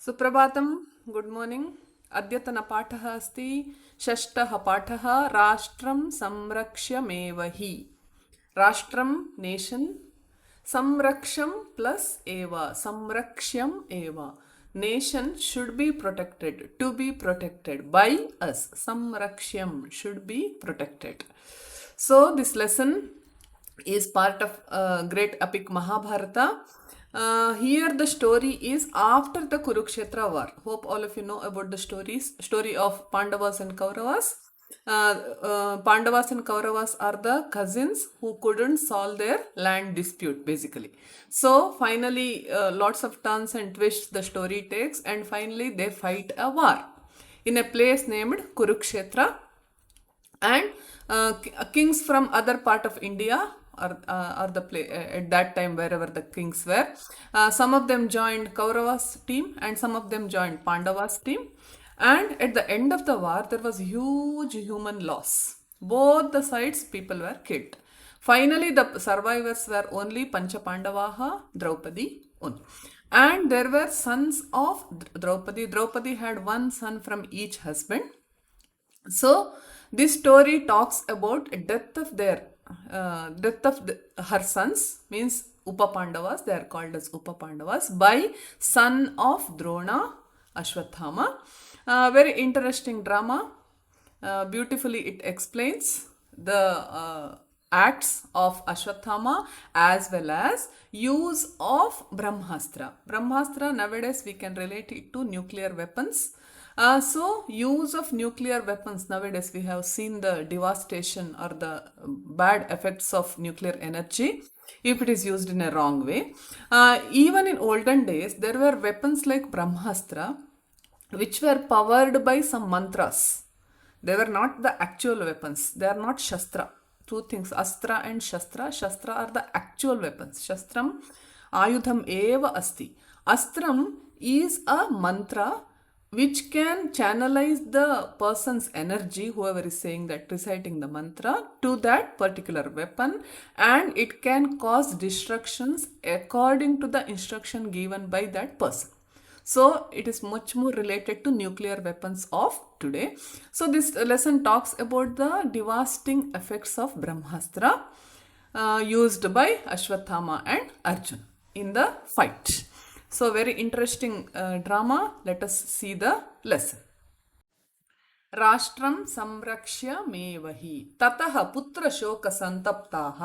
सुप्रभातं, good morning. अद्यतनपाठः अस्ति षष्ठः पाठः राष्ट्रं संरक्ष्यमेव हि। राष्ट्रं nation, samraksham plus eva, samraksham eva. Nation should be protected, to be protected by us. Samraksham should be protected. So this lesson is part of great epic Mahabharata. Here the story is after the Kurukshetra war. Hope all of you know about the story of Pandavas and Kauravas. Pandavas and Kauravas are the cousins who couldn't solve their land dispute basically. So finally lots of turns and twists the story takes, and finally they fight a war in a place named Kurukshetra. And kings from other part of India are the play at that time, wherever the kings were. Some of them joined Kauravas team and some of them joined Pandavas team. And at the end of the war, there was huge human loss. Both the sides, people were killed. Finally, the survivors were only Pancha Pandavaha, Draupadi only. And there were sons of Draupadi. Draupadi had one son from each husband. So this story talks about death of her sons, means Upapandavas. They are called as Upapandavas by son of Drona, Ashwathama. Very interesting drama. Beautifully it explains the acts of Ashwathama as well as use of Brahmastra. Brahmastra, nowadays we can relate it to nuclear weapons. So use of nuclear weapons, nowadays we have seen the devastation or the bad effects of nuclear energy if it is used in a wrong way. Even in olden days, there were weapons like Brahmastra which were powered by some mantras. They were not the actual weapons. They are not Shastra. Two things, Astra and Shastra. Shastra are the actual weapons. Shastram Ayudham eva asti. Astram is a mantra which can channelize the person's energy, whoever is saying that, reciting the mantra, to that particular weapon, and it can cause destructions according to the instruction given by that person. So it is much more related to nuclear weapons of today. So this lesson talks about the devastating effects of Brahmastra used by Ashwathama and Arjuna in the fight. So very interesting drama. Let us see the lesson. राष्ट्रं संरक्ष्यमेव हि ततः पुत्रशोकसन्तप्ताः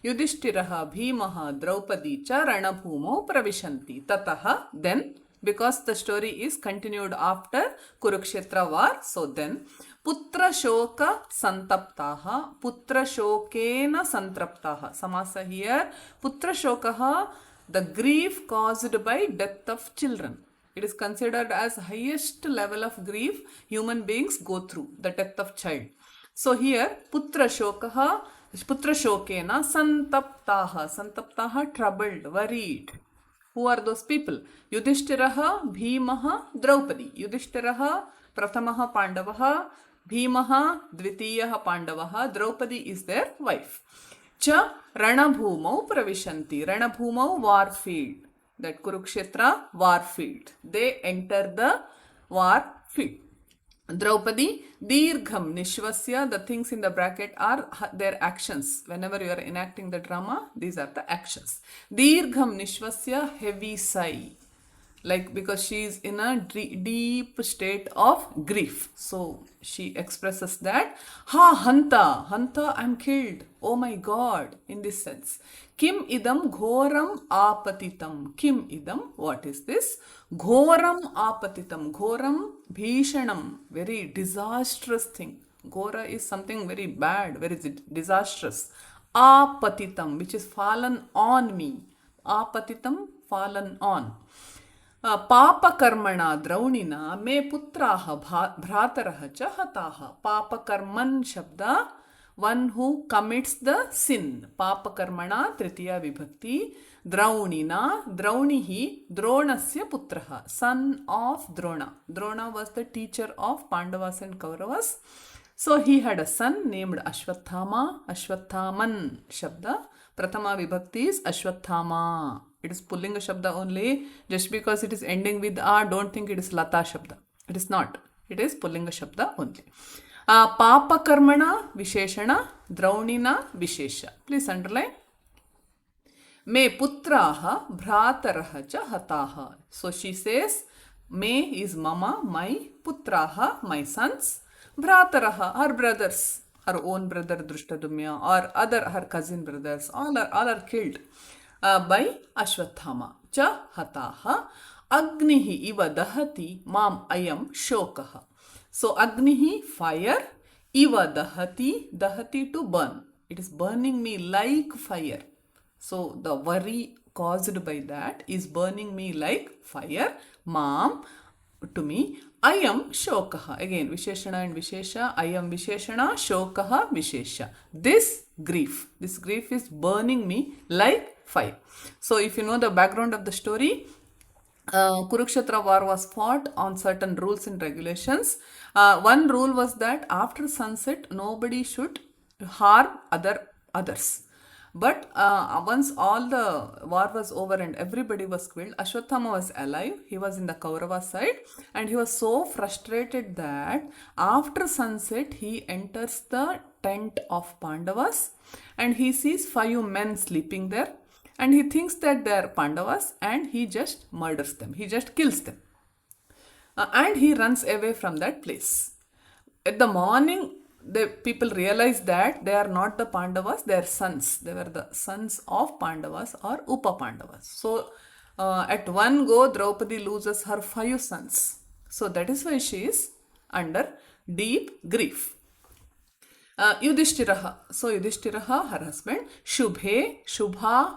युधिष्ठिरः भीमः द्रौपदी च रणभूमौ प्रविशन्ति. ततः, then, because the story is continued after Kurukshetra war, so then putrashoka santaptaha, putrashokena santraptaha. Samasa here, putrashokaha, the grief caused by death of children. It is considered as highest level of grief human beings go through, the death of child. So here, putrashokena santaptaha. Santaptaha, troubled, worried. Who are those people? Yudhishthiraha, Bhimaha, Draupadi. Yudhishthiraha, Prathamaha Pandavaha, Bhimaha, Dvitiyaha Pandavaha. Draupadi is their wife. Cha Ranabhumau Pravishanti. Ranabhumau, war field. That Kurukshetra war field. They enter the war field. Draupadi, Dirgham Nishvasya. The things in the bracket are their actions. Whenever you are enacting the drama, these are the actions. Dirgham Nishvasya, heavy sigh. Like, because she is in a deep state of grief. So she expresses that. Ha Hanta, Hanta, I'm killed. Oh my God, in this sense. Kim idam ghoram apatitam. Kim idam, what is this? Ghoram apatitam. Ghoram bhishanam, very disastrous thing. Ghora is something very bad, very disastrous. Apatitam, which is fallen on me. Apatitam, fallen on. Papakarmana draunina me putraha bhrataraha cha hataha. Papakarman shabda, one who commits the sin. Papakarmana tritiya vibhakti. Draunina, Draunihi, Dronasya putraha, son of Drona. Drona was the teacher of Pandavas and Kauravas. So he had a son named Ashwathama. Ashwathaman shabda. Prathama vibhakti is Ashwathama. It is Pullinga Shabda only. Just because it is ending with A, don't think it is Lata Shabda. It is not. It is Pullinga Shabda only. Papa Karmana Visheshana Draunina Vishesha. Please underline. Me putraha bhrataraha cha hataha. So she says, me is mama, my putraha, my sons, bhrataraha, her brothers, her own brother Drushtadumya, or other her cousin brothers, all are killed by Ashwathama. Cha hataha agnihi iva dahati mam ayam shokaha. So agnihi, fire, iva dahati to burn. It is burning me like fire. So the worry caused by that is burning me like fire. Mom, to me. I am shokaha. Again, Visheshana and Vishesha. I am Visheshana, shokaha, Vishesha. This grief is burning me like fire. So if you know the background of the story, Kurukshetra war was fought on certain rules and regulations. One rule was that after sunset, nobody should harm others. But once all the war was over and everybody was killed, Ashwathama was alive. He was in the Kaurava side and he was so frustrated that after sunset he enters the tent of Pandavas and he sees 5 men sleeping there and he thinks that they are Pandavas and he just murders them. He just kills them. And he runs away from that place. At the morning, the people realized that they are not the Pandavas, they are sons. They were the sons of Pandavas or Upa Pandavas. So at one go, Draupadi loses her 5 sons. So that is why she is under deep grief. Yudhishthiraha. So Yudhishthiraha, her husband, Shubhe, Shubha,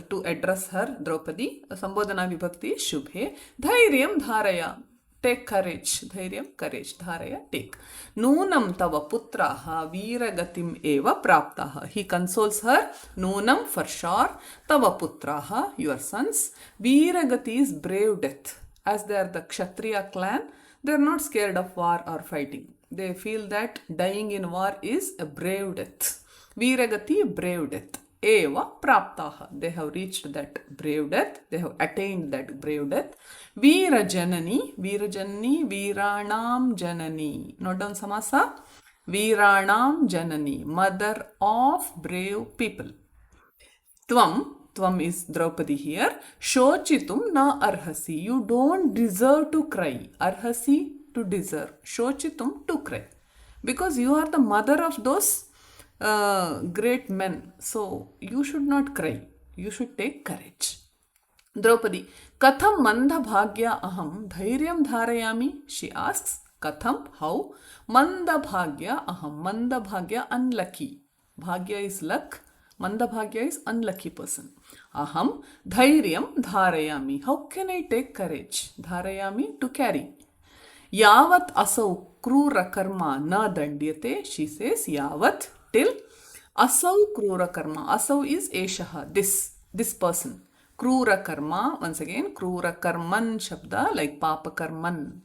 to address her, Draupadi, Sambodhana Vibhakti, Shubhe, Dhairyam Dharaya. Take courage. Dhairyam, courage. Dharaya, take. Noonam tava putraha veeragatim eva praptaha. He consoles her. Noonam, for sure. Tava putraha, your sons. Veeragati is brave death. As they are the Kshatriya clan, they are not scared of war or fighting. They feel that dying in war is a brave death. Veeragati, brave death. Eva praptaha. They have reached that brave death. They have attained that brave death. Veera Janani, Veeranam Janani. Note down samasa. Veeranam Janani, mother of brave people. Tvam is Draupadi here. Shochitum na arhasi. You don't deserve to cry. Arhasi, to deserve. Shochitum, to cry. Because you are the mother of those great men. So you should not cry. You should take courage. Draupadi, Katham Manda Bhagya Aham Dhairyam Dharayami? She asks, Katham, how? Manda Bhagya Aham. Manda Bhagya, unlucky. Bhagya is luck. Manda Bhagya is unlucky person. Aham Dhairyam Dharayami. How can I take courage? Dharayami, to carry. Yavat asau krura karma na dandyate. She says, Yavat, till asau krura karma. Asau is eshaha, this person. Krura karma, once again, krura karman shabda, like papa karman.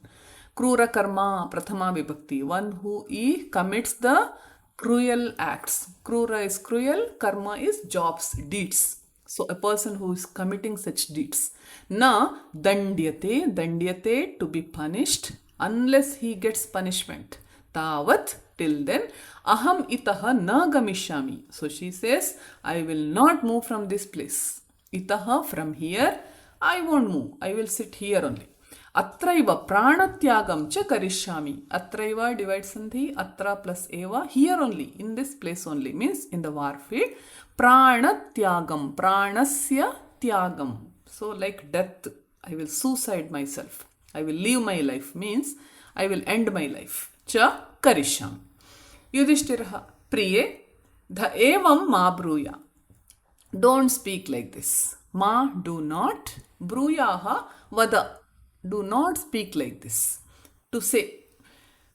Krura karma, prathama vibhakti, one who commits the cruel acts. Krura is cruel, karma is jobs, deeds. So a person who is committing such deeds. Na dandyate, to be punished, unless he gets punishment. Tavat, till then, aham itaha na gamishami. So she says, I will not move from this place. Itaha, from here, I won't move. I will sit here only. Atraiva pranatyagam cha karishyami. Atraiva divides sandhi, atra plus eva, here only, in this place only, means in the war field. Pranatyagam, pranasya tyagam. So like death, I will suicide myself. I will leave my life, means I will end my life. Cha karishyami. Yudhishthiraha, priye, dha evam ma bruya. Don't speak like this. Ma, do not. Bruyaha, vada. Do not speak like this. To say,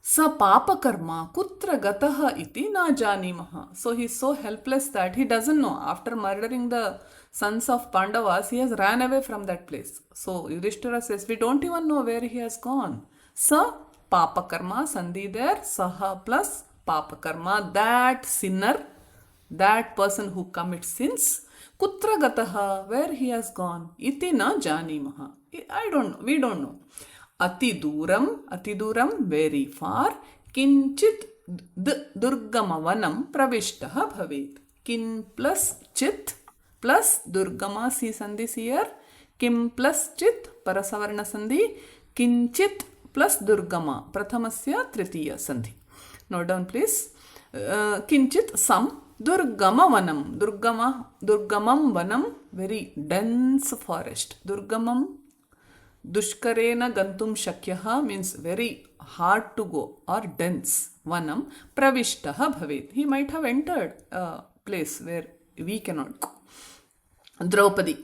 sa papa karma kutra gataha iti na janimaha. So he is so helpless that he doesn't know. After murdering the sons of Pandavas, he has ran away from that place. So Yudhishthira says, we don't even know where he has gone. Sa papa karma, sandhi there, saha plus papa karma, that sinner, that person who commits sins, Kutra gataha, where he has gone? Iti na janimaha. I don't know. We don't know. Ati duram, very far. Kinchit durgamavanam pravishtaha bhavet. Kin plus chit plus durgama si sandhi here. Kim plus chit parasavarna sandhi. Kinchit plus durgama prathamasya tritiya sandhi. Note down please. Kinchit some durgama vanam. Durgamam vanam, very dense forest. Durgamam dushkarena gantum shakyaha means very hard to go or dense. Vanam pravishtaha bhavet. He might have entered a place where we cannot go. Draupadi.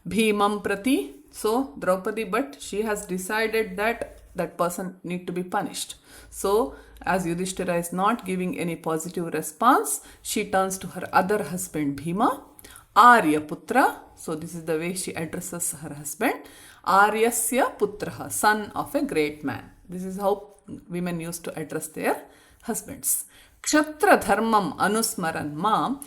Bhimam prati. So Draupadi, but she has decided that that person need to be punished. So as Yudhishthira is not giving any positive response, she turns to her other husband Bhima. Arya putra. So this is the way she addresses her husband. Aryasya putraha, son of a great man. This is how women used to address their husbands. Kshatra dharmam anusmaran mam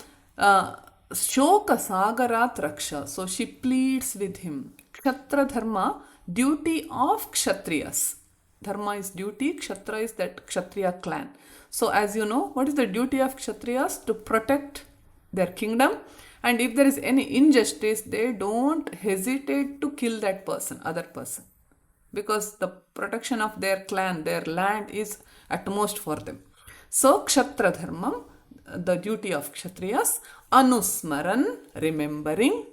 shoka sagarat raksha. So she pleads with him. Kshatra dharma, duty of kshatriyas. Dharma is duty, kshatra is that kshatriya clan. So as you know, what is the duty of kshatriyas? To protect their kingdom, and if there is any injustice, they don't hesitate to kill that person, other person, because the protection of their clan, their land is utmost for them. So kshatra dharmam, the duty of kshatriyas. Anusmaran, remembering.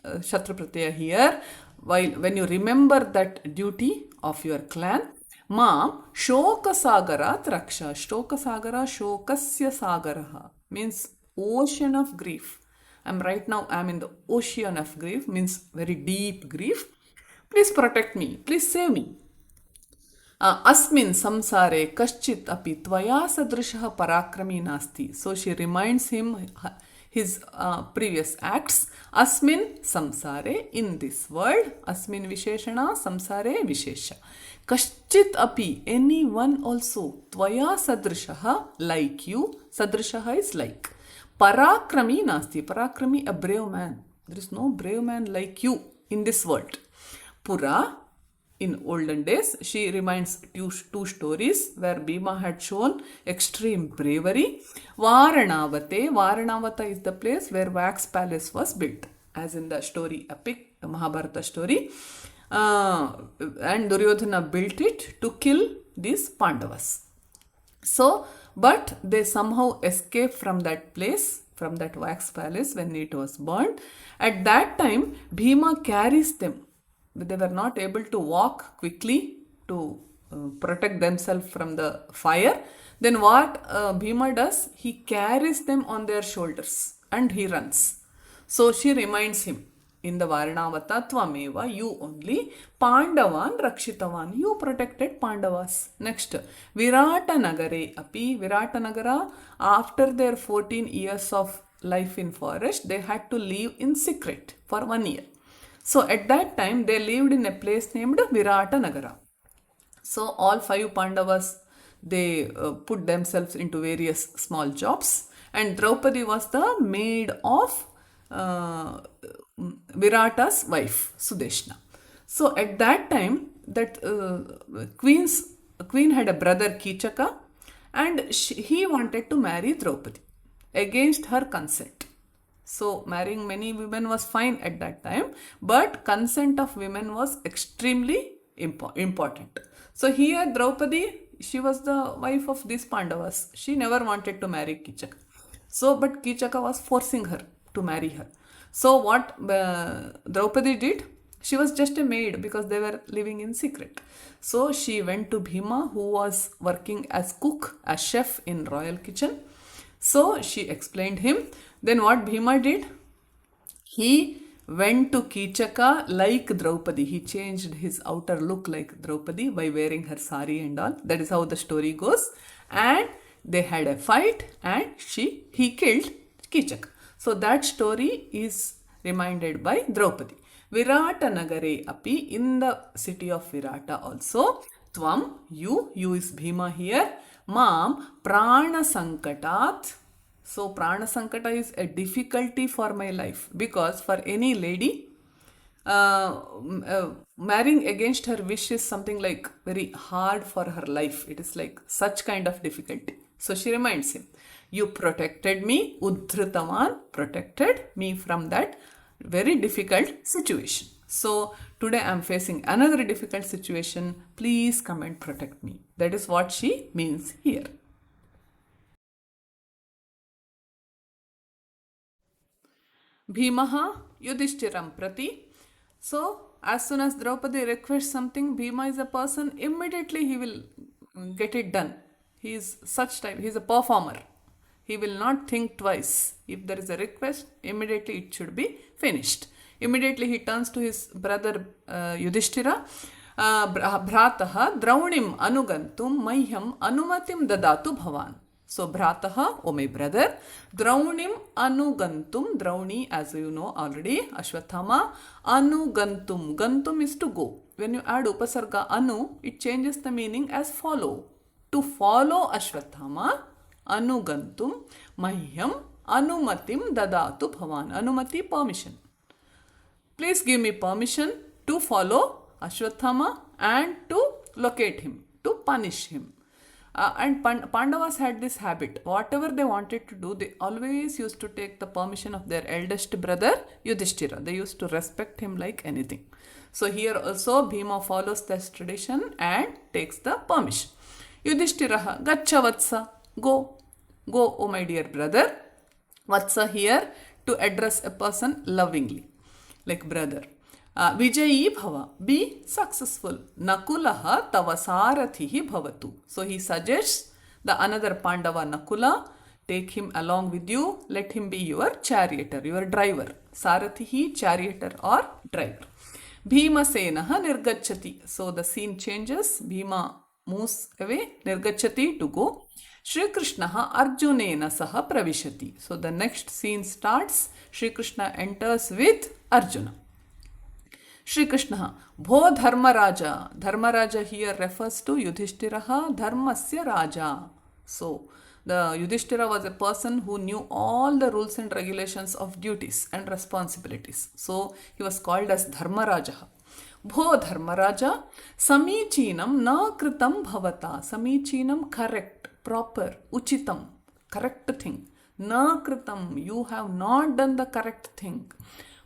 Shatra pratyaya here. While when you remember that duty of your clan, Mam shoka sagarat raksha. Shoka sagara, shokasya sagaraha means ocean of grief. I'm in the ocean of grief, means very deep grief. Please protect me. Please save me. Asmin samsare kaschit api tvaya sadrishaha parakrami nasti. So she reminds him his previous acts. Asmin samsare, in this world. Asmin visheshana, samsare vishesha. Kaschit api, anyone also. Tvaya sadrishaha, like you. Sadrishaha is like. Parakrami nasti. Parakrami, a brave man. There is no brave man like you in this world. Pura, in olden days, she reminds two stories where Bhima had shown extreme bravery. Varanavate. Varanavata is the place where wax palace was built, as in the story epic, the Mahabharata story. And Duryodhana built it to kill these Pandavas. So, but they somehow escaped from that place, from that wax palace when it was burned. At that time, Bhima carries them. They were not able to walk quickly to protect themselves from the fire. Then what Bhima does? He carries them on their shoulders and he runs. So she reminds him in the Varanavata, Tvameva, you only, Pandavan Rakshitavan, you protected Pandavas. Next, Virata Nagare api. Virata Nagara, after their 14 years of life in forest, they had to live in secret for 1 year. So at that time, they lived in a place named Virata Nagara. So all 5 Pandavas, they put themselves into various small jobs. And Draupadi was the maid of Virata's wife, Sudeshna. So at that time, that queen had a brother Kichaka, and he wanted to marry Draupadi against her consent. So marrying many women was fine at that time, but consent of women was extremely important. So here Draupadi, she was the wife of these Pandavas. She never wanted to marry Kichaka. So, but Kichaka was forcing her to marry her. So what Draupadi did, she was just a maid because they were living in secret. So she went to Bhima, who was working as cook, as chef in royal kitchen. So she explained him. Then what Bhima did? He went to Kichaka like Draupadi. He changed his outer look like Draupadi by wearing her sari and all. That is how the story goes. And they had a fight and he killed Kichaka. So that story is reminded by Draupadi. Virata Nagare api, in the city of Virata also. Tvam, you is Bhima here. Mam prana sankatat. So prana sankata is a difficulty for my life, because for any lady, marrying against her wish is something like very hard for her life. It is like such kind of difficulty. So she reminds him, you protected me, Uddhritavan protected me from that very difficult situation. So today I am facing another difficult situation. Please come and protect me. That is what she means here. Bhimaha Yudhishtiram Prati. So, as soon as Draupadi requests something, Bhima is a person, immediately he will get it done. He is such type, he is a performer. He will not think twice. If there is a request, immediately it should be finished. Immediately he turns to his brother Yudhishthira. Bhrataha Draunim Anugantum Mahyam Anumatim Dadatu Bhavan. So, Bhrataha, oh my brother, Draunim Anugantum, Drauni, as you know already, Ashwathama, Anugantum, Gantum is to go. When you add Upasarga Anu, it changes the meaning as follow. To follow Ashwathama, Anugantum, Mahyam, Anumatim Dadatu Bhavan. Anumati, permission. Please give me permission to follow Ashwathama and to locate him, to punish him. And Pandavas had this habit. Whatever they wanted to do, they always used to take the permission of their eldest brother Yudhishthira. They used to respect him like anything. So here also Bhima follows this tradition and takes the permission. Yudhishthira, Gacha Vatsa, go, oh my dear brother. Vatsa here to address a person lovingly, like brother. Vijayi bhava, be successful. Nakulaha tavasaratihi bhavatu. So he suggests the another Pandava Nakula, take him along with you, let him be your charioteer, your driver. Sarathihi, charioteer or driver. Bhima Senaha nirgachati. So the scene changes. Bhima moves away, nirgachati, to go. Shri Krishna Arjunena saha pravishati. So the next scene starts. Shri Krishna enters with Arjuna. Shri Krishna, Bho Dharmaraja. Dharmaraja here refers to Yudhishthiraha Dharmasya Raja. So, the Yudhishthira was a person who knew all the rules and regulations of duties and responsibilities. So, he was called as Dharmaraja. Bho Dharmaraja, Samichinam na kritam bhavata. Samichinam, correct, proper, uchitam, correct thing. Na kritam, you have not done the correct thing.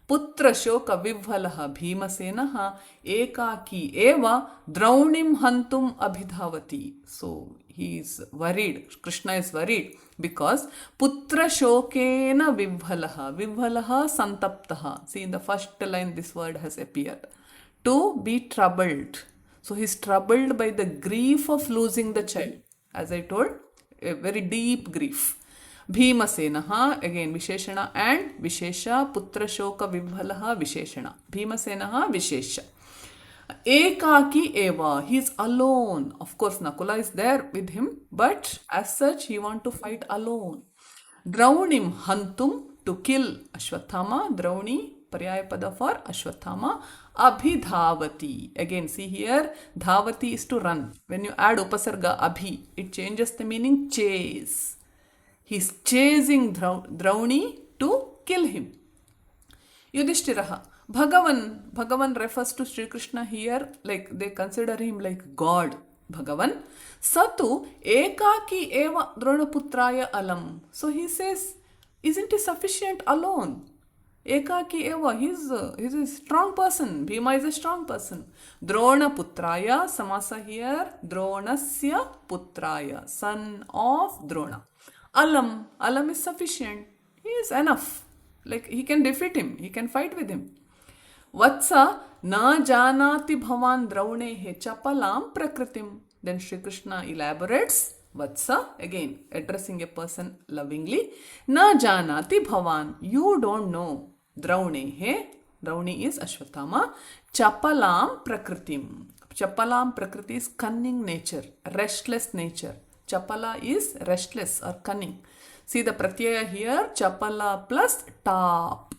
Putra shoka vivhalaha bhimasenaha ekaki eva draunim hantum abhidhavati. So he is worried, Krishna is worried because putra shokena vivhalaha. Vivhalaha santaptaha. See, in the first line this word has appeared. To be troubled. So he is troubled by the grief of losing the child. As I told, a very deep grief. Bhimasenaha, again Visheshana and Vishesha, Putra Shoka Vibhalaha Visheshana. Bhimasenaha Vishesha. Ekaki Eva, he is alone. Of course, Nakula is there with him, but as such, he wants to fight alone. Draunim Hantum, to kill Ashwathama. Drauni, Paryayapada for Ashwathama. Abhidhavati. Again, see here, Dhavati is to run. When you add Upasarga Abhi, it changes the meaning chase. He is chasing Drauni to kill him. Yudhishthiraha. Bhagavan refers to Sri Krishna here, like they consider him like God. Bhagavan. Satu ekaki eva Dronaputraya alam. So he says, isn't it sufficient alone? Ekaki eva, he's a strong person. Bhima is a strong person. Dronaputraya, samasa here, Dronasya putraya, son of Drona. Alam is sufficient. He is enough. Like he can defeat him. He can fight with him. Vatsa na janati bhavan draunehe chapalam prakritim. Then Shri Krishna elaborates. Vatsa, again addressing a person lovingly. Na janati bhavan. You don't know. Draunehe. Drauni is Ashwathama. Chapalam prakritim. Chapalam prakriti is cunning nature, restless nature. Chapala is restless or cunning. See the pratyaya here, Chapala plus tap.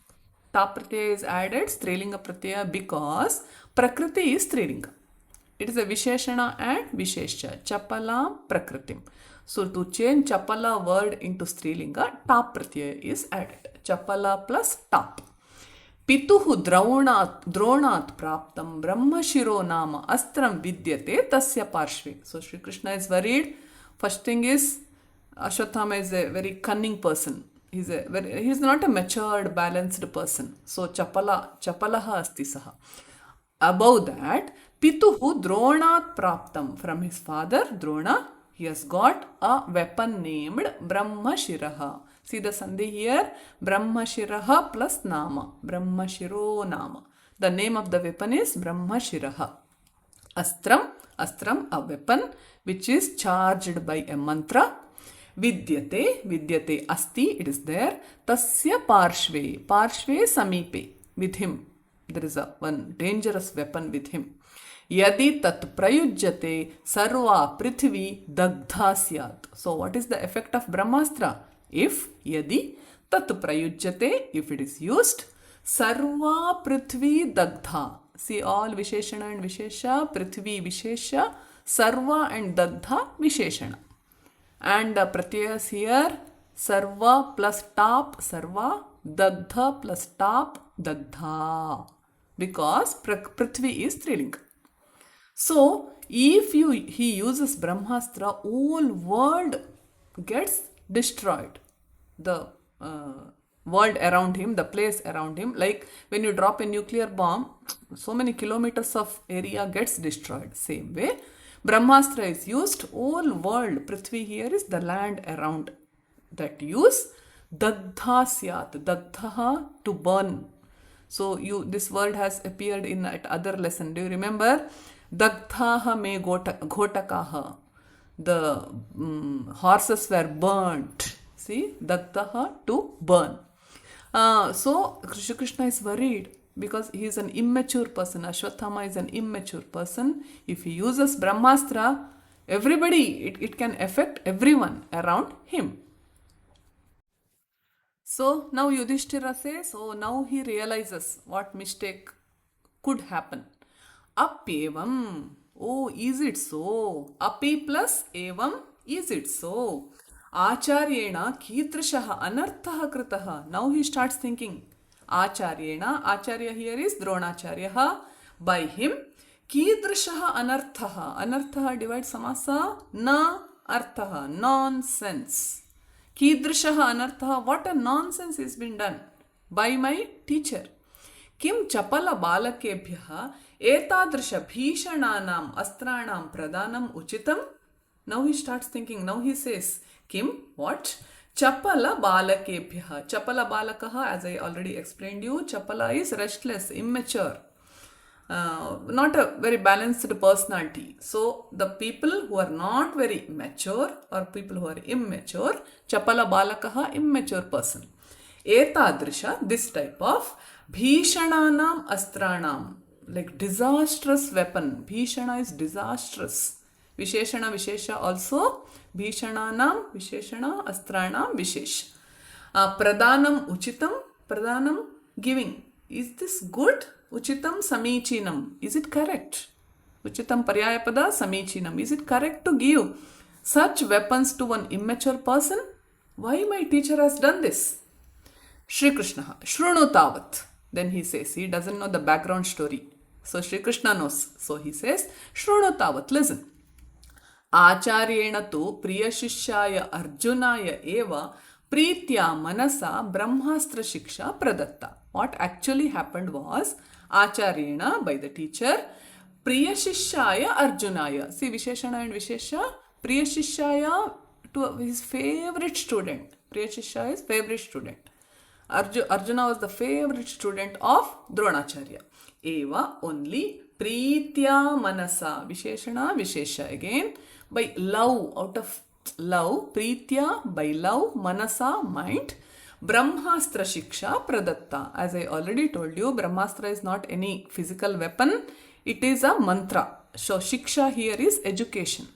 Tap pratyaya is added, Strilinga pratyaya, because Prakriti is Strilinga. It is a Visheshana and Vishesha. Chapala Prakritim. So to change Chapala word into Strilinga, tap pratyaya is added. Chapala plus tap. Pituhu dronat praptam brahmashiro nama astram vidyate tasya parshve. So Sri Krishna is worried. First thing is, Ashwathama is a very cunning person. He's not a matured, balanced person. So chapalaha asti saha. Above that, Pituhu dronat praptam, from his father Drona, he has got a weapon named Brahmashiraha. See the sandhi here, Brahmashiraha plus Nama, Brahmashiro Nama. The name of the weapon is Brahmashiraha. Astram, a weapon which is charged by a mantra. Vidyate, asti, it is there. Tasya parshve samipe, with him. There is one dangerous weapon with him. Yadi tat prayujyate sarva prithvi dagdha syat. So what is the effect of Brahmastra? If yadi tat prayujyate, if it is used, sarva prithvi dagdha. See all Visheshana and Vishesha, Prithvi Vishesha, Sarva and Dagdha Visheshana. And pratyayas here, Sarva plus tap, Sarva, Dagdha plus tap, Dagdha. Because Prithvi is Strilinga. So, if he uses Brahmastra, whole world gets destroyed. The world around him, the place around him, like when you drop a nuclear bomb, so many kilometers of area gets destroyed. Same way, Brahmastra is used, whole world, Prithvi here is the land around that use Dagdha Syat, Dagdha to burn. So this word has appeared in at other lesson. Do you remember? Dagdhaha me ghotakaha. The horses were burnt. See, Dagdhaha to burn. So Shri Krishna is worried because he is an immature person. Ashwathama is an immature person. If he uses Brahmastra, everybody, it can affect everyone around him. So now Yudhishthira says, so now he realizes what mistake could happen. Apyevam, oh, is it so? Api plus evam, is it so? Acharyena kidrishaha anarthaha kritaha. Now he starts thinking. Acharyena, Acharya here is Dronacharyaha. By him, kidrishaha anarthaha. Anarthaha divides samasa. Na arthaha, nonsense. Kidrishaha anarthaha, what a nonsense is been done by my teacher. Kim chapala balakebhyaha etadrisha bhishananam astranam pradanam uchitam. Now he starts thinking. Now he says, Kim, what? Chapala balakebhyaha. Chapala balakaha, as I already explained you, Chapala is restless, immature, not a very balanced personality. So the people who are not very mature or people who are immature, Chapala balakaha, immature person. Etadrisha, this type of bhishananam astranam, like disastrous weapon. Bhishana is disastrous. Visheshana, Vishesha also. Bhishananam, Visheshana, Astranam, Vishesh. Pradanam, Uchitam, Pradanam, giving. Is this good? Uchitam, Samichinam. Is it correct? Uchitam, Paryayapada, Samichinam. Is it correct to give such weapons to one immature person? Why my teacher has done this? Shri Krishna, Shrunu Tavat. Then he says, he doesn't know the background story. So Shri Krishna knows. So he says, Shrunu Tavat, listen. Acharyena tu priyashishaya arjunaya eva pritya manasa brahmastra shiksha pradatta. What actually happened was, Acharyena, by the teacher, priyashishaya arjunaya. See Visheshana and Vishesha. Priyashishaya to his favorite student. Priyashishya is favorite student. Arjuna was the favorite student of Dronacharya. Eva, only. Pritya manasa. Visheshana, Vishesha again. By love, out of love. Pritya, by love. Manasa, mind. Brahmastra shiksha pradatta. As I already told you, Brahmastra is not any physical weapon. It is a mantra. So shiksha here is education.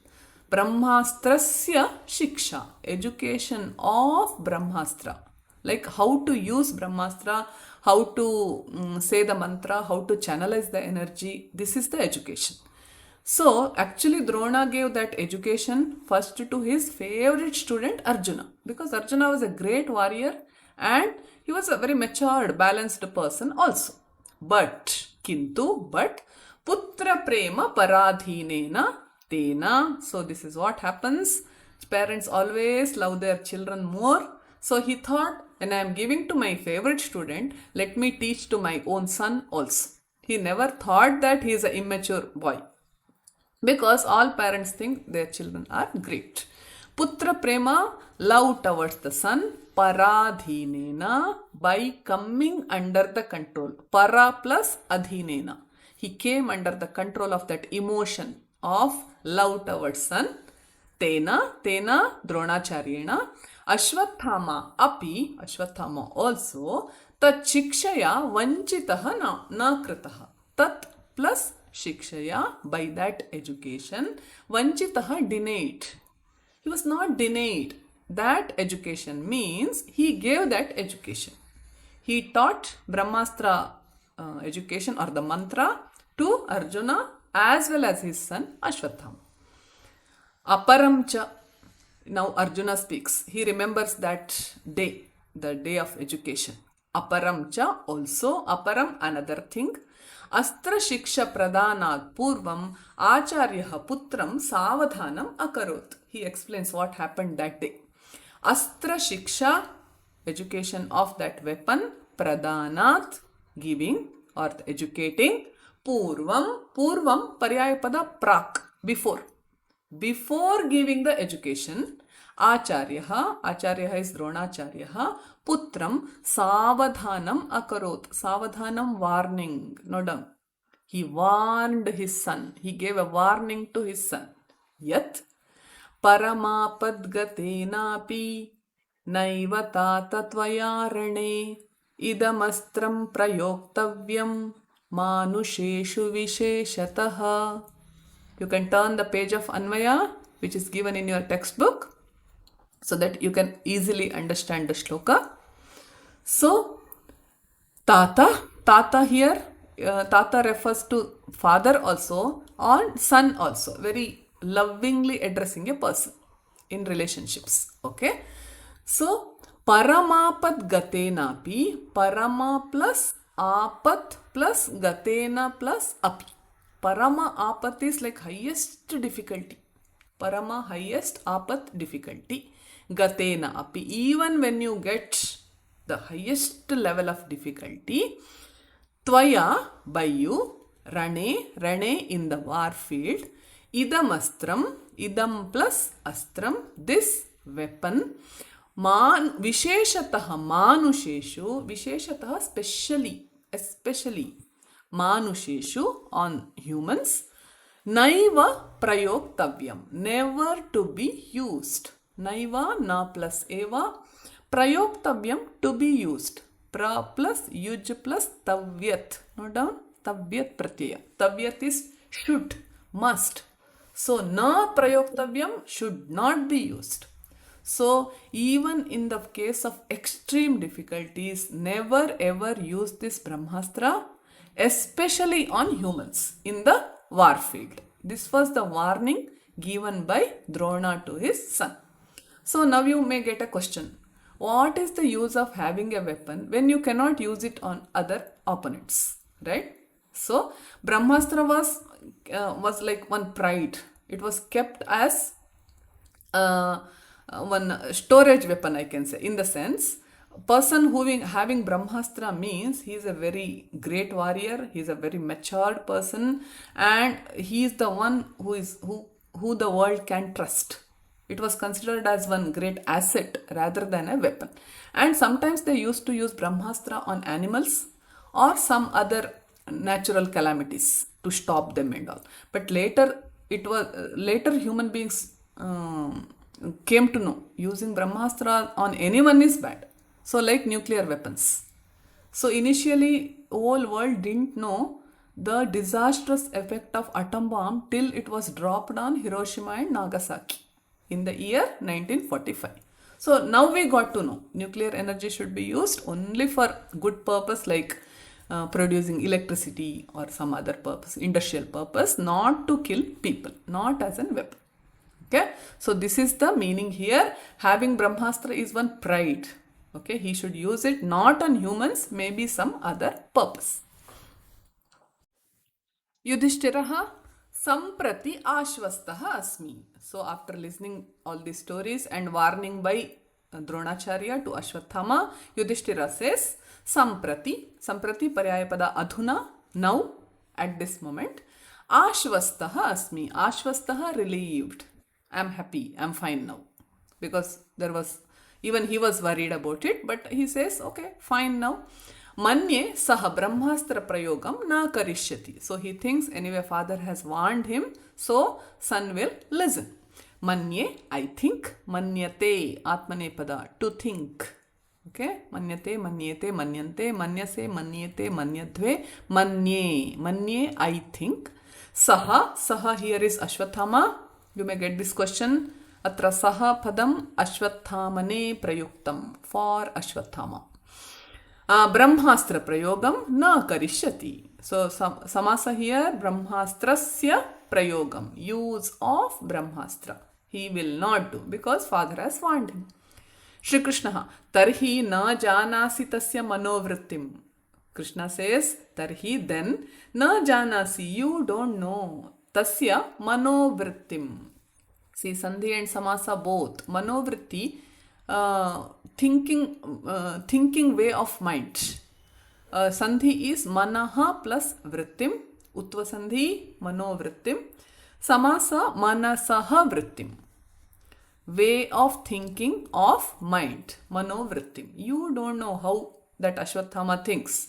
Brahmastrasya shiksha. Education of Brahmastra. Like how to use Brahmastra, how to say the mantra, how to channelize the energy. This is the education. So actually Drona gave that education first to his favorite student Arjuna, because Arjuna was a great warrior and he was a very matured, balanced person also. But putra prema paradhinena tena. So this is what happens. Parents always love their children more. So he thought, when I am giving to my favorite student, let me teach to my own son also. He never thought that he is an immature boy, because all parents think their children are great. Putra prema, love towards the son. Paradhinena, by coming under the control. Para plus adhinena. He came under the control of that emotion of love towards son. Tena Dronacharyena. Ashwathama api, Ashwathama also, tat shikshaya vanchitaha na kritaha. Tat plus shikshaya, by that education, vanchitaha, denied. He was not denied. That education means he gave that education. He taught Brahmastra education or the mantra to Arjuna as well as his son Ashwathama. Aparamcha. Now Arjuna speaks. He remembers that day, the day of education. Aparamcha also. Aparam, another thing. Astra shiksha pradhanat purvam acharyaha putram savadhanam akarot. He explains what happened that day. Astra shiksha, education of that weapon. Pradhanat, giving or educating. Purvam, paryayapada prak, before. Before giving the education, Acharya is Dronacharya, Putram Savadhanam akarot. Savadhanam, warning. No down. He warned his son. He gave a warning to his son. Yat Paramapadgatenapi Naiva tata tvayarane idamastram prayoktavyam manusheshu visheshataha. You can turn the page of Anvaya, which is given in your textbook, so that you can easily understand the shloka. So, Tata here, Tata refers to father also or son also, very lovingly addressing a person in relationships. Okay. So, Paramapad Gatenapi, Parama plus Apat plus Gatena plus Api. Parama apat is like highest difficulty. Parama, highest, apat, difficulty. Gatena api. Even when you get the highest level of difficulty, tvaya, by you, rane in the war field, idam astram, idam plus astram, this weapon, visheshataha manusheshu, visheshataha especially, manusheshu, on humans, naiva prayoktavyam, never to be used. Naiva, na plus eva, prayoktavyam, to be used. Pra plus yuj plus tavyat. Note down, tavyat pratyaya. Tavyat is should, must. So, na prayoktavyam, should not be used. So, even in the case of extreme difficulties, never ever use this Brahmastra, especially on humans in the war field. This was the warning given by Drona to his son. So now you may get a question. What is the use of having a weapon when you cannot use it on other opponents? Right? So Brahmastra was like one pride. It was kept as one storage weapon, I can say, in the sense, person having Brahmastra means he is a very great warrior, he is a very matured person, and he is the one who the world can trust. It was considered as one great asset rather than a weapon. And sometimes they used to use Brahmastra on animals or some other natural calamities to stop them and all. But later human beings came to know using Brahmastra on anyone is bad. So like nuclear weapons. So initially whole world didn't know the disastrous effect of atom bomb till it was dropped on Hiroshima and Nagasaki in the year 1945. So now we got to know nuclear energy should be used only for good purpose like producing electricity or some other purpose, industrial purpose, not to kill people, not as a weapon. Okay, so this is the meaning here. Having Brahmastra is one pride. Okay, he should use it not on humans, maybe some other purpose. Yudhishthiraha samprati ashvastaha asmi. So after listening all these stories and warning by Dronacharya to Ashwathama, Yudhishthira says samprati. Samprati paryayapada adhuna, now, at this moment. Ashvastaha asmi. Ashvastaha, relieved. I'm happy, I'm fine now. Because there was, even he was worried about it, but he says, okay, fine now. Manye saha brahmastra prayogam na karishyati. So he thinks anyway father has warned him, so son will listen. Manye, I think. Manyate, atmanepada, to think. Okay, manyate, manyete, manyante, manyase, manyete, manyadve, manye. Manye, I think. Saha, saha here is Ashwathama. You may get this question. Atra saha padam ashwathamane prayuktam, for Ashwathama. Brahmastra prayogam na karishyati. So samasa here, brahmastrasya prayogam, use of brahmastra. He will not do because father has warned him. Shri Krishna, tarhi na janasi tasya manovrittim. Krishna says, tarhi, then, na janasi, you don't know. Tasya manovrittim. See, sandhi and samasa both. Manovritti, thinking way of mind. Sandhi is manaha plus vrittim. Utva sandhi manovrittim. Samasa manasaha vrittim. Way of thinking of mind. Manovrittim. You don't know how that Ashwathama thinks.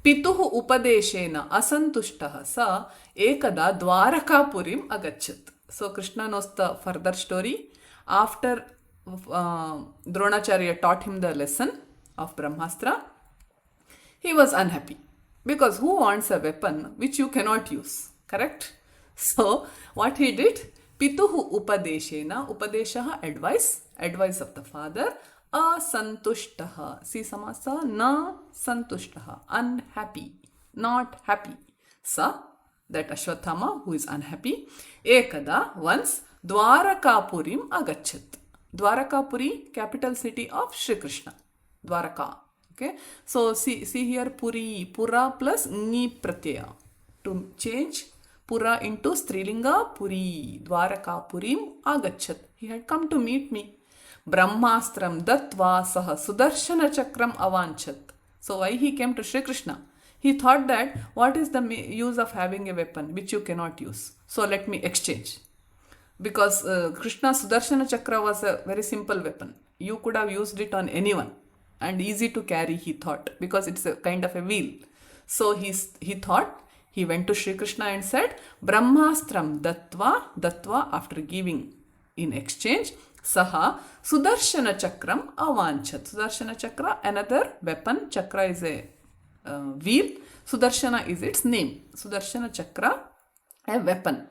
Pituhu upadeshena asantushtaha sa ekada dwarakapurim agachat. So Krishna knows the further story. After Dronacharya taught him the lesson of Brahmastra, he was unhappy. Because who wants a weapon which you cannot use? Correct? So what he did? Pituhu upadeshena, upadeshaha, advice of the father. Asantushtaha, see samasa, na santushtaha, unhappy, not happy. Sa, that Ashwathama who is unhappy, ekada, once, dwarakapurim agachat. Dwarakapuri, capital city of Shri Krishna. Dwaraka. Okay. So see here puri, pura plus ni pratyaya. To change pura into strilinga puri. Dwarakapurim agachat. He had come to meet me. Brahmastram datva saha sudarshana chakram avanchat. So why he came to Shri Krishna? He thought that what is the use of having a weapon which you cannot use? So let me exchange. Because Krishna's Sudarshana Chakra was a very simple weapon. You could have used it on anyone and easy to carry, he thought, because it's a kind of a wheel. So he thought, he went to Shri Krishna and said, Brahmastram datva, after giving in exchange, saha Sudarshana Chakram avanchat. Sudarshana Chakra, another weapon. Chakra is a wheel. Sudarshana is its name. Sudarshana Chakra, a weapon.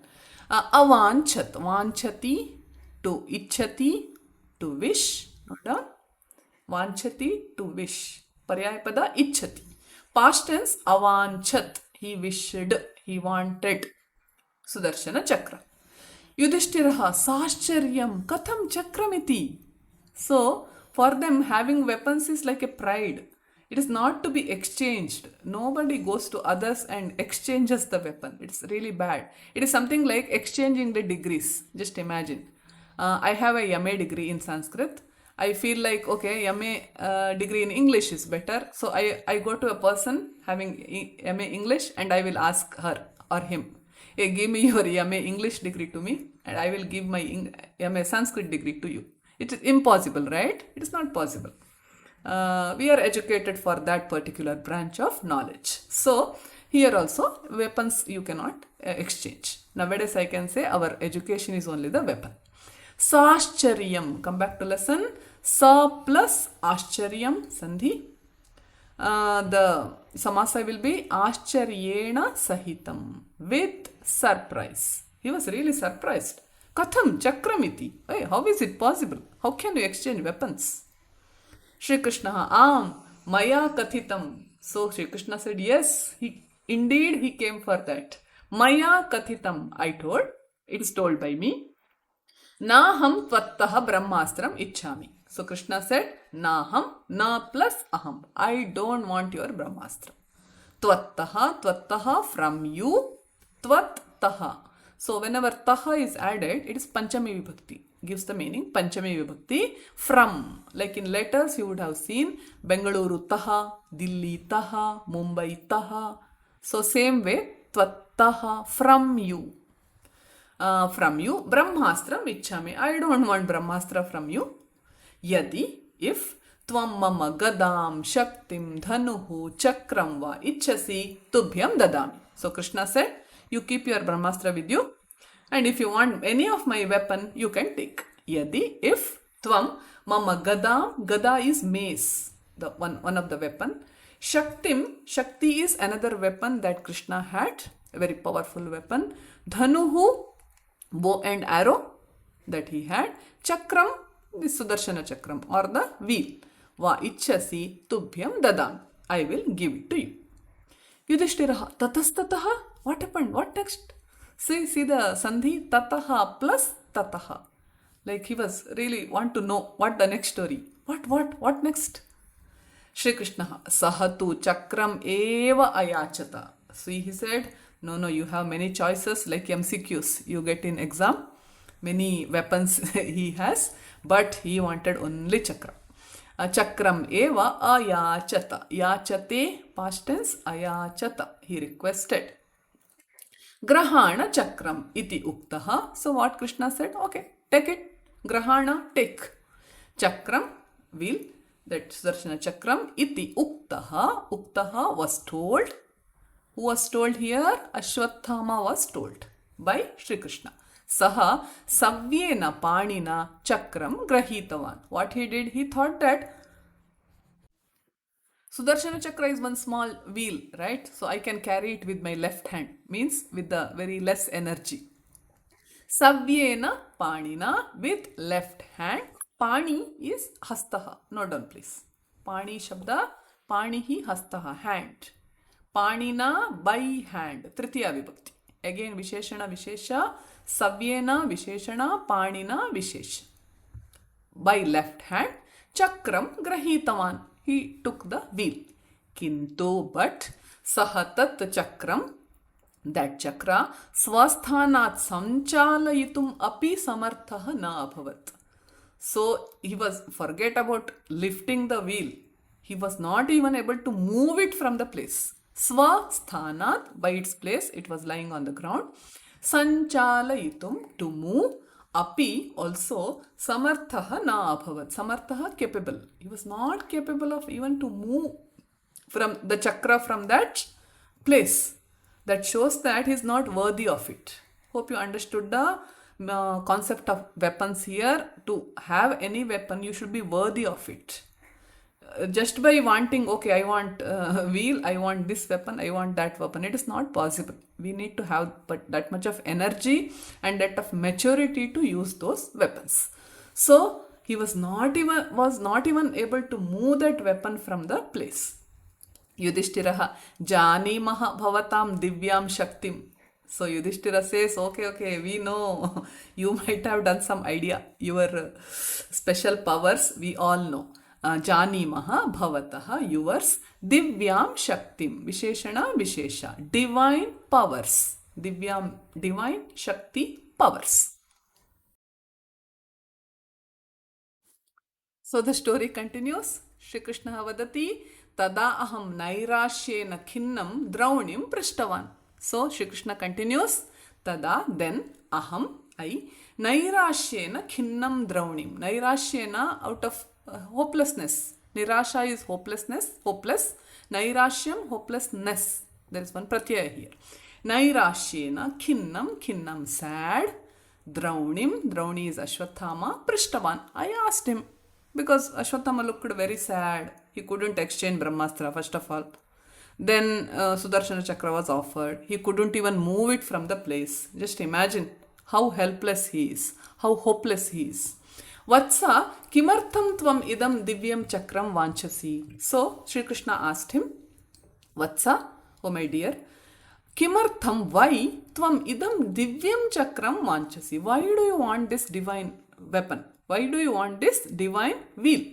Avanchat, vanchati, to ichhati, to wish. Note down. Vanchati, to wish. Paryayapada, ichhati. Past tense, avanchat. He wished, he wanted. Sudarshana Chakra. Yudhishthiraha, saschariyam, katham chakramiti. So, for them, having weapons is like a pride. It is not to be exchanged. Nobody goes to others and exchanges the weapon. It's really bad. It is something like exchanging the degrees. Just imagine. I have a MA degree in Sanskrit. I feel like, okay, MA degree in English is better. So I go to a person having MA English and I will ask her or him, hey, give me your MA English degree to me and I will give my MA Sanskrit degree to you. It is impossible, right? It is not possible. We are educated for that particular branch of knowledge. So here also weapons you cannot exchange. Nowadays I can say our education is only the weapon. Saschariyam, come back to lesson. Sa plus Ashcharyam sandhi. The samasa will be Ashcharyena sahitam, with surprise. He was really surprised. Katham chakramiti. Hey, how is it possible? How can you exchange weapons? Shri Krishna, maya kathitam. So Shri Krishna said, yes, he came for that. Maya kathitam, I told, it is told by me. Naham tvattaha brahmastram ichhami. So Krishna said, Naham, na plus aham. I don't want your brahmastra. Tvattaha from you, tvattaha. So whenever taha is added, it is Panchami Vibhakti. Gives the meaning Panchami Vibhakti from. Like in letters, you would have seen Bengaluru taha, Delhi taha, Mumbai taha. So same way, tvattaha from you. From you, Brahmastram ichhami. I don't want Brahmastra from you. Yadi, if Tvam mama gadam shaktim dhanuhu chakram va ichhasi tubhyam dadami. So Krishna said, you keep your Brahmastra with you, and if you want any of my weapon, you can take. Yadi, if Tvam mama gadam, gada is mace, the one of the weapon. Shaktim, Shakti is another weapon that Krishna had, a very powerful weapon. Dhanuhu, bow and arrow that he had. Chakram, the Sudarshana Chakram or the wheel. Va ichhasi tubhyam dadam. I will give it to you. Yudhishthira, tatastataha. What happened? What next? See the sandhi, tataha plus tataha. Like he was really want to know what the next story. What next? Shri Krishna, sahatu chakram eva ayachata. See, he said, no, you have many choices like MCQs you get in exam. Many weapons he has, but he wanted only chakram. Chakram eva ayachata. Yachate, past tense, ayachata. He requested. Grahana chakram iti uktaha. So what Krishna said? Okay, take it. Grahana, take. Chakram, wheel. That Sudarshana chakram iti uktaha. Uktaha was told. Who was told here? Ashwathama was told by Shri Krishna. Saha savyena panina chakram grahitavan. What he did? He thought that Sudarshana chakra is one small wheel, right? So I can carry it with my left hand. Means with the very less energy. Savyena panina, with left hand. Pani is hastaha. Note down please. Pani shabda. Panihi hastaha. Hand. Panina, by hand. Tritiya vibhakti. Again Visheshana Vishesha. Savyena Visheshana. Panina Vishesha. By left hand. Chakram grahitavan. He took the wheel. Kintu, but sahatat chakram, that chakra, swasthanat sanchalayitum api samartha na abhavat. So he was, forget about lifting the wheel. He was not even able to move it from the place. Swasthanat, by its place, it was lying on the ground. Sanchalayitum, to move. Api, also, samartha na abhavat. Samartha, capable. He was not capable of even to move from the chakra from that place. That shows that he is not worthy of it. Hope you understood the concept of weapons here. To have any weapon, you should be worthy of it. Just by wanting, okay, I want wheel, I want this weapon, I want that weapon, it is not possible. We need to have but that much of energy and that of maturity to use those weapons. So he was not even able to move that weapon from the place. Yudhishthiraha janimaha bhavatam divyam shaktim. So Yudhishthira says, okay, we know you might have done some idea, your special powers, we all know. Janimaha bhavataha, yours, divyam shaktim, visheshana vishesha, divine powers, divyam, divine shakti powers. So the story continues. Shri Krishna vadati tada aham nairashyena khinnam draunim prishtavan. So Shri Krishna continues, tada, then, aham, I, nairashyena khinnam draunim. Nairashyena, out of hopelessness. Nirasha is hopelessness, hopeless. Nairashyam, hopelessness. There is one pratyaya here. Nairashyena khinnam, sad. Draunim, Drauni is Ashwathama. Prishtavan, I asked him. Because Ashwathama looked very sad. He couldn't exchange Brahmastra, first of all. Then Sudarshana Chakra was offered. He couldn't even move it from the place. Just imagine how helpless he is, how hopeless he is. Vatsa, kimartham tvam idam divyam chakram vanchasi. So Shri Krishna asked him, Vatsa, oh my dear, Kimartham, why tvam idam divyam chakram vanchasi? Why do you want this divine weapon? Why do you want this divine wheel?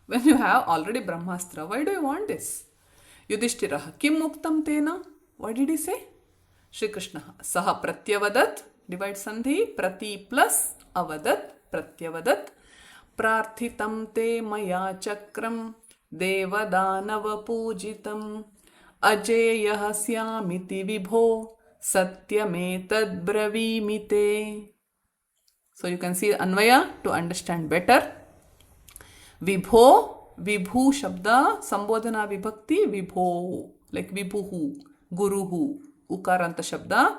When you have already Brahmastra, why do you want this? Yudhishthiraha, kim muktam tena? What did he say? Shri Krishna, saha pratyavadat, divide sandhi, prati plus avadat, pratyavadat, prarthitam te maya chakram, devadanava pujitam, ajeyah syamiti vibho, satyametad bravimite. So you can see Anvaya to understand better. Vibho, Vibhu Shabda, Sambodhana Vibhakti, Vibho, like Vibhuhu, Guruhu, Ukaranta Shabda.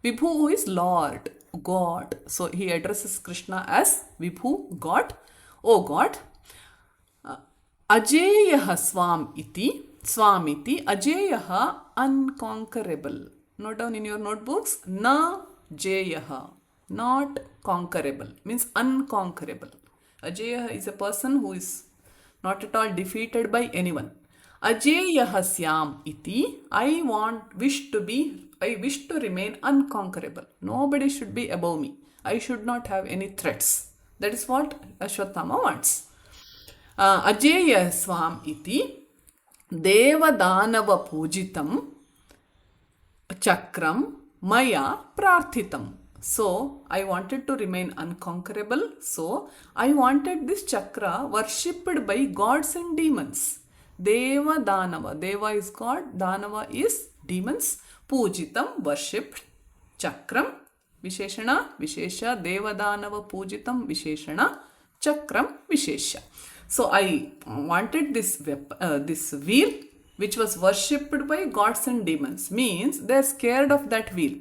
Vibhu is Lord, God. So he addresses Krishna as Vibhu, God. Oh God. Ajeyaha Swamiti, Ajeyaha, unconquerable. Note down in your notebooks, Na Jeyaha, not conquerable, means unconquerable. Ajeyaha is a person who is not at all defeated by anyone. Ajeyaha Syam iti, I wish to remain unconquerable. Nobody should be above me. I should not have any threats. That is what Ashwatthama wants. Ajeya Swam iti, Devadanava Pujitam, Chakram, Maya Prarthitam. So, I wanted to remain unconquerable. So, I wanted this chakra worshipped by gods and demons. Deva Danava. Deva is God. Danava is demons. Pujitam, worshipped. Chakram, Visheshana, Vishesha. Deva Danava Pujitam, Visheshana. Chakram, Vishesha. So, I wanted this wheel which was worshipped by gods and demons. Means they are scared of that wheel.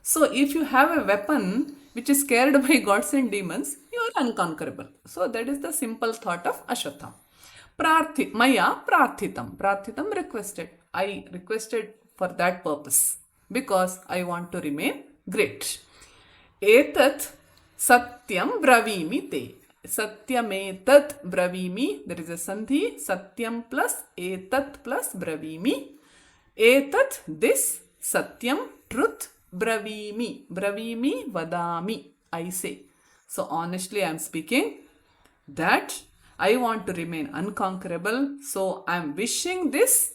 So if you have a weapon which is scared by gods and demons, you are unconquerable. So that is the simple thought of Ashwatthama. Maya prarthitam. Prarthitam requested. I requested for that purpose because I want to remain great. Etat satyam bravimi te. Satyametat bravimi. There is a sandhi. Satyam plus etat plus bravimi. Etat, this, satyam, truth, bravimi. Bravimi, vadami, I say. So honestly I am speaking that I want to remain unconquerable. So I am wishing this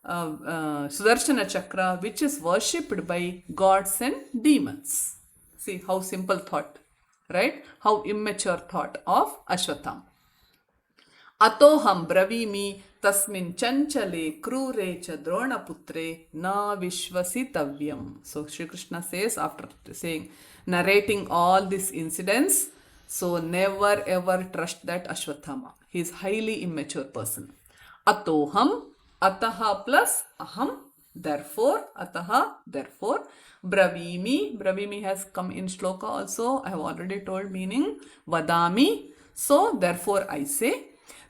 Sudarshana Chakra which is worshipped by gods and demons. See how simple thought, right? How immature thought of Ashwatthama. Atoham bravimi tasmin chanchale krure cha dronaputre na vishvasitavyam. So Shri Krishna says, after narrating all these incidents, so never ever trust that Ashwatthama. He is highly immature person. Atoham, ataha plus aham, therefore, ataha, therefore, bravimi has come in shloka also. I have already told meaning. Vadami, so therefore I say.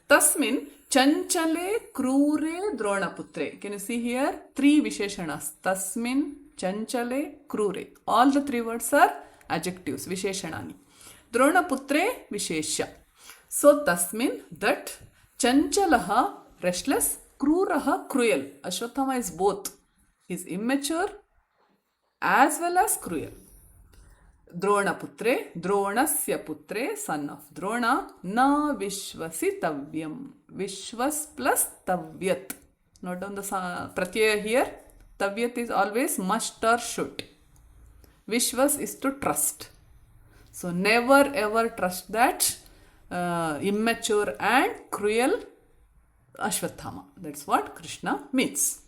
Tasmin chanchale krure dronaputre. Can you see here? 3 visheshanas. Tasmin, chanchale, krure. All the 3 words are adjectives, visheshanani. Dronaputre, vishesha. So tasmin, that, chanchalaha, restless, kruraha, cruel. Ashwatthama is both. He is immature as well as cruel. Dronaputre, Dronasya putre, son of Drona, na vishvasitavyam. Vishvas plus tavyat. Note down the pratyaya here. Tavyat is always must or should. Vishvas is to trust. So never ever trust that immature and cruel Ashwatthama. That's what Krishna means.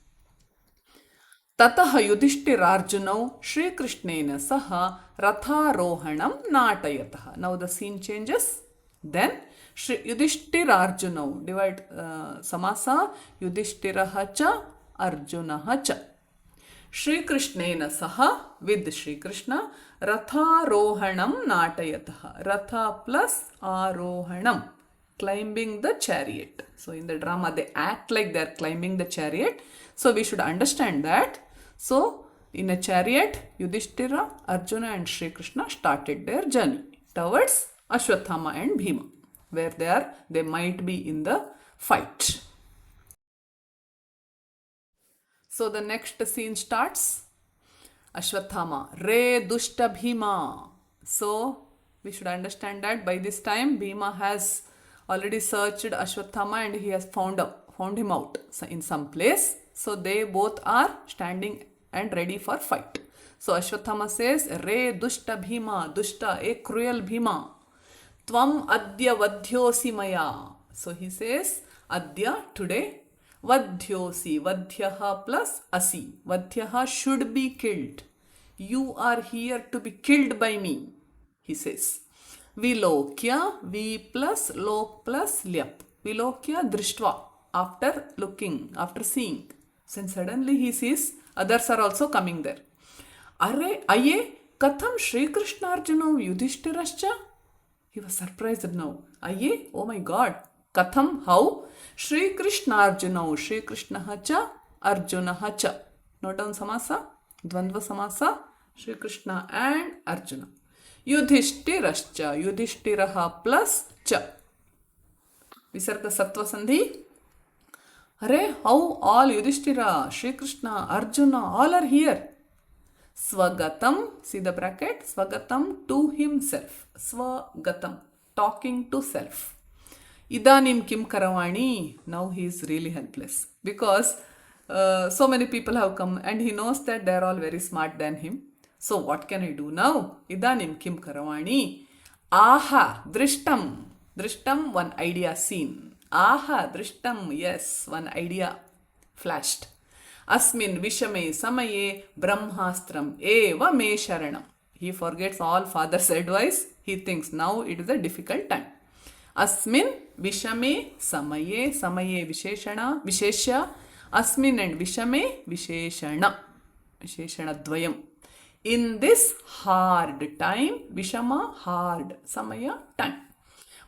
Tataha Yudhishthirarjunau Shri Krishnena saha ratharohanam natayataha. Now the scene changes. Then Shri Yudhishthirarjunau, divide samasa, Yudhishthiraha cha, Arjunaha cha. Shri Krishnena saha, with Shri Krishna, ratharohanam natayataha. Ratha plus arohanam, climbing the chariot. So in the drama they act like they are climbing the chariot. So we should understand that. So in a chariot, Yudhishthira, Arjuna and Shri Krishna started their journey towards Ashwatthama and Bhima, where they might be in the fight. So the next scene starts. Ashwathama, Re Dushta Bhima. So we should understand that by this time Bhima has already searched Ashwathama and he has found him out in some place. So they both are standing and ready for fight. So Ashwathama says, Re Dushta Bhima, Dushta, a cruel Bhima. Tvam Adya Vadhyosi Maya. So he says, Adya, today, Vadhyosi, Vadhyaha plus Asi. Vadhyaha should be killed. You are here to be killed by me, he says. Vilokya, V plus Lok plus Lyap. Vilokya Drishtva, after looking, after seeing. Then suddenly he sees others are also coming there. Are, aye, katham Shri Krishna Arjuna Yudhishthirascha? He was surprised now. Aye, oh my God. Katham, how? Shri Krishna Arjuna, Shri Krishna cha, Arjuna cha. Note down samasa, dvandva samasa, Shri Krishna and Arjuna. Yudhishthirascha, Yudhishthiraha plus cha. Visarga sattva sandhi. Hare, how all Yudhishthira, Shri Krishna, Arjuna, all are here. Swagatam, see the bracket, Swagatam to himself. Swagatam, talking to self. Idanim kim karavani, now he is really helpless. Because so many people have come and he knows that they are all very smart than him. So what can I do now? Idanim kim karavani. Aha, drishtam. Drishtam, one idea seen. Aha, drishtam, yes, one idea flashed. Asmin vishame samaye brahmastram eva me sharanam. He forgets all father's advice. He thinks now it is a difficult time. Asmin vishame samaye, samaye visheshana, visheshya. Asmin and vishame visheshana. Visheshana dvayam. In this hard time, vishama hard, samaya time.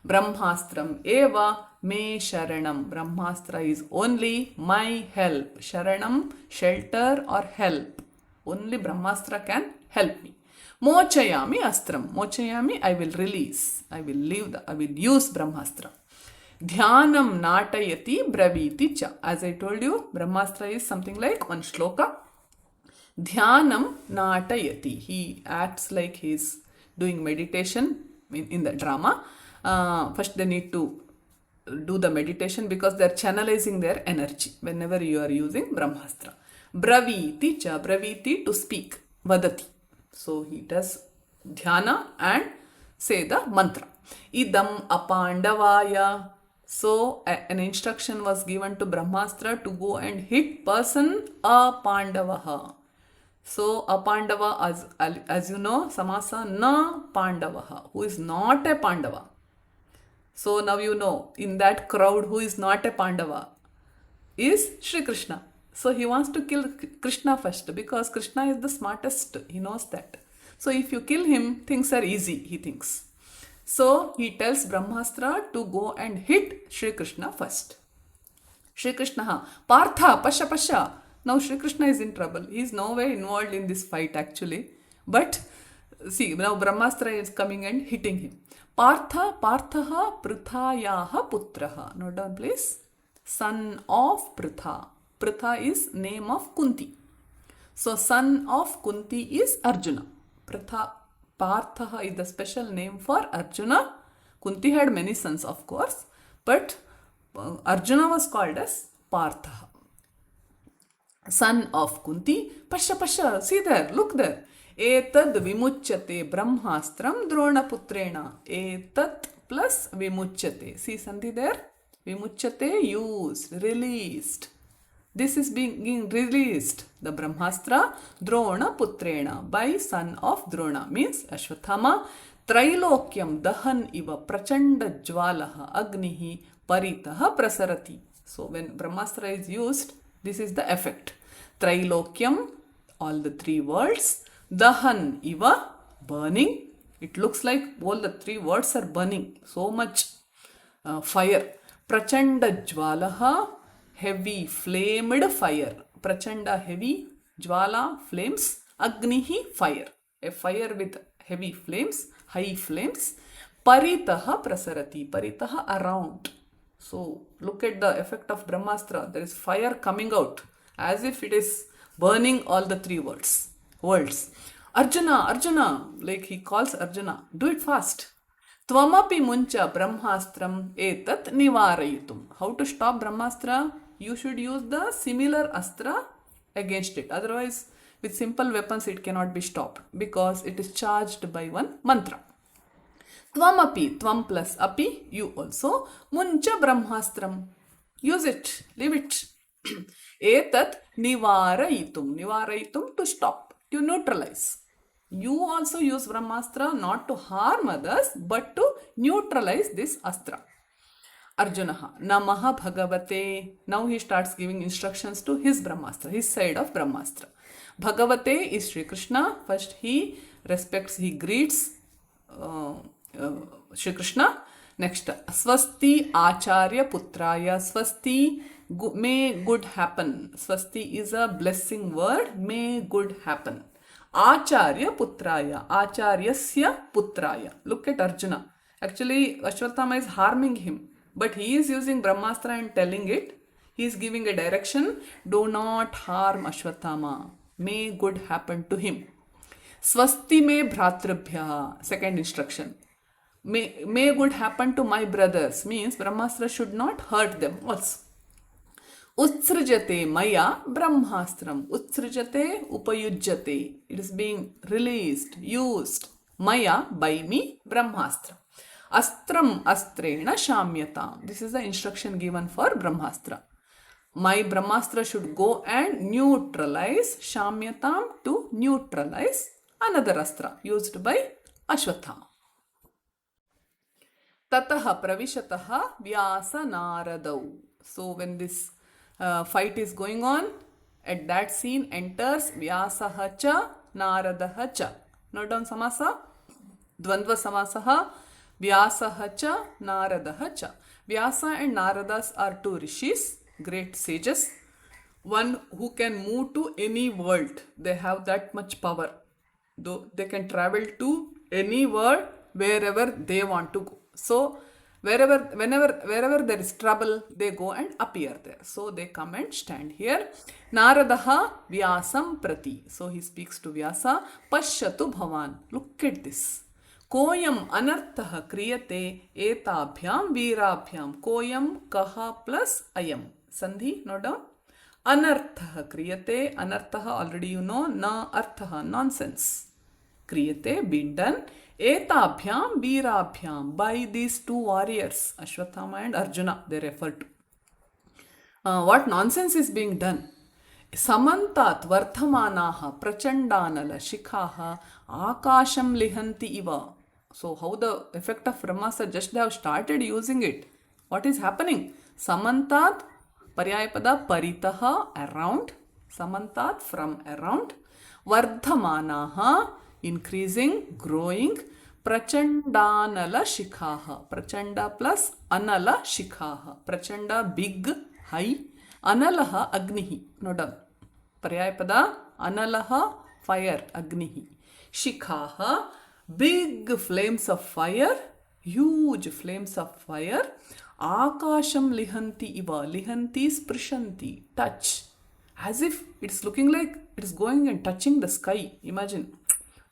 Brahmastram eva me sharanam. Brahmastra is only my help. Sharanam, shelter or help. Only Brahmastra can help me. Mochayami astram. Mochayami, I will release. I will use Brahmastra. Dhyanam natayati braviti cha. As I told you, Brahmastra is something like one shloka. Dhyanam natayati. He acts like he is doing meditation in the drama. First they need to do the meditation because they are channelizing their energy whenever you are using Brahmastra. Braviti cha, braviti to speak, vadati. So he does dhyana and say the mantra. Idam apandavaya. So an instruction was given to Brahmastra to go and hit person apandavaha. So apandava, as you know, samasa na pandavaha, who is not a Pandava. So now you know, in that crowd who is not a Pandava is Shri Krishna. So he wants to kill Krishna first because Krishna is the smartest. He knows that. So if you kill him, things are easy, he thinks. So he tells Brahmastra to go and hit Shri Krishna first. Shri Krishna, Partha, Pasha Pasha. Now Shri Krishna is in trouble. He is no way involved in this fight actually. But see, now Brahmastra is coming and hitting him. Partha, Parthaha, Prithayaha Putraha. Note down please. Son of Pritha. Pritha is name of Kunti. So son of Kunti is Arjuna. Parthaha is the special name for Arjuna. Kunti had many sons of course. But Arjuna was called as Parthaha. Son of Kunti. Pasha Pasha. See there. Look there. Etad vimuchyate brahmastram drona putrena. Etat plus vimuchyate. See sandhi there? Vimuchyate, used, released. This is being released. The brahmastra drona putrena by son of Drona means Ashwathama. Trailokyam dahan iva prachanda jwalaha agnihi paritaha prasarati. So when brahmastra is used, this is the effect. Trailokyam, all the three words. Dahan iva, burning. It looks like all the three words are burning. So much fire. Prachanda jwalaha, heavy flamed fire. Prachanda heavy, jwala flames, agnihi fire. A fire with heavy flames, high flames. Paritaha prasarati. Paritaha around. So look at the effect of Brahmastra. There is fire coming out. as if it is burning all the three worlds. Arjuna, Arjuna, like he calls Arjuna, do it fast. Tvamapi muncha brahmastram etat nivarayitum. How to stop brahmastra? You should use the similar astra against it. Otherwise, with simple weapons, it cannot be stopped because it is charged by one mantra. Tvamapi, tvam plus api, you also. Muncha brahmastram. Use it, leave it. Etat nivarayitum. Nivarayitum, to stop, to neutralize. You also use brahmastra not to harm others but to neutralize this astra. Arjuna, Namaha Bhagavate. Now he starts giving instructions to his brahmastra, his side of brahmastra. Bhagavate is Sri Krishna. First he respects, he greets Sri Krishna. Next, Swasti Acharya Putraya. Swasti, may good happen. Swasti is a blessing word. May good happen. Acharya Putraya. Acharyasya Putraya. Look at Arjuna. Actually, Ashwatthama is harming him. But he is using Brahmastra and telling it. He is giving a direction. Do not harm Ashwatthama. May good happen to him. Swasti me bhratrabhya. Second instruction. May good happen to my brothers. Means Brahmastra should not hurt them also. Utsrujate maya brahmastram. Utsrujate upayujjate. It is being released, used. Maya, by me, brahmastra. Astram astrena shamyatam. This is the instruction given for brahmastra. My brahmastra should go and neutralize. Shamyatam, to neutralize another astra used by Ashwatthama. Tataha pravishataha vyasa naradau. So when this fight is going on, at that scene enters Vyasaha cha Naradaha cha. Note down samasa. Dvandva samasaha. Vyasaha cha Naradaha cha. Vyasa and Naradas are two rishis, great sages. One who can move to any world. They have that much power. Though they can travel to any world wherever they want to go. So wherever there is trouble, they go and appear there. So they come and stand here. Naradaha Vyasam prati. So he speaks to Vyasa. Pashyatu bhavan. Look at this. Koyam anarthaha kriyate etabhyam virabhyam. Koyam kaha plus ayam. Sandhi, note down. Anarthaha kriyate. Anarthaha already you know. Na arthaha, nonsense. Kriyate, been done. Etabhyam virabhyam. By these two warriors, Ashwatthama and Arjuna, they refer to. What nonsense is being done? Samantat vardhamanaha prachandanala shikhaha akasham lihanti iva. So how the effect of Brahmastra, just they have started using it. What is happening? Samantat, paryayapada, paritaha, around. Samantat, from around. Vardhamanaha, increasing, growing. Prachandanala shikhaha. Prachanda plus anala shikhaha. Prachanda, big, high. Analaha agnihi. Note down. Paryayapada, analaha, fire, agnihi. Shikhaha, big flames of fire, huge flames of fire. Akasham lihanti iva. Lihanti sprishanti, touch. As if it's looking like it is going and touching the sky. Imagine.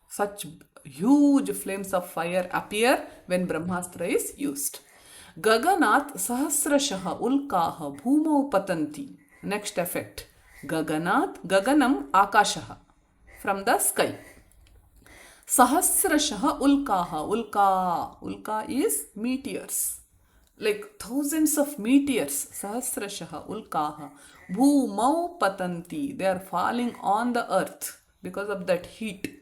Such huge flames of fire appear when Brahmastra is used. Gaganat sahasrashaha ulkaha bhumau patanti. Next effect. Gaganat, gaganam akashaha. From the sky. Sahasrashaha ulkaha. Ulka is meteors. Like thousands of meteors. Sahasrashaha ulkaha. Bhumau patanti. They are falling on the earth because of that heat.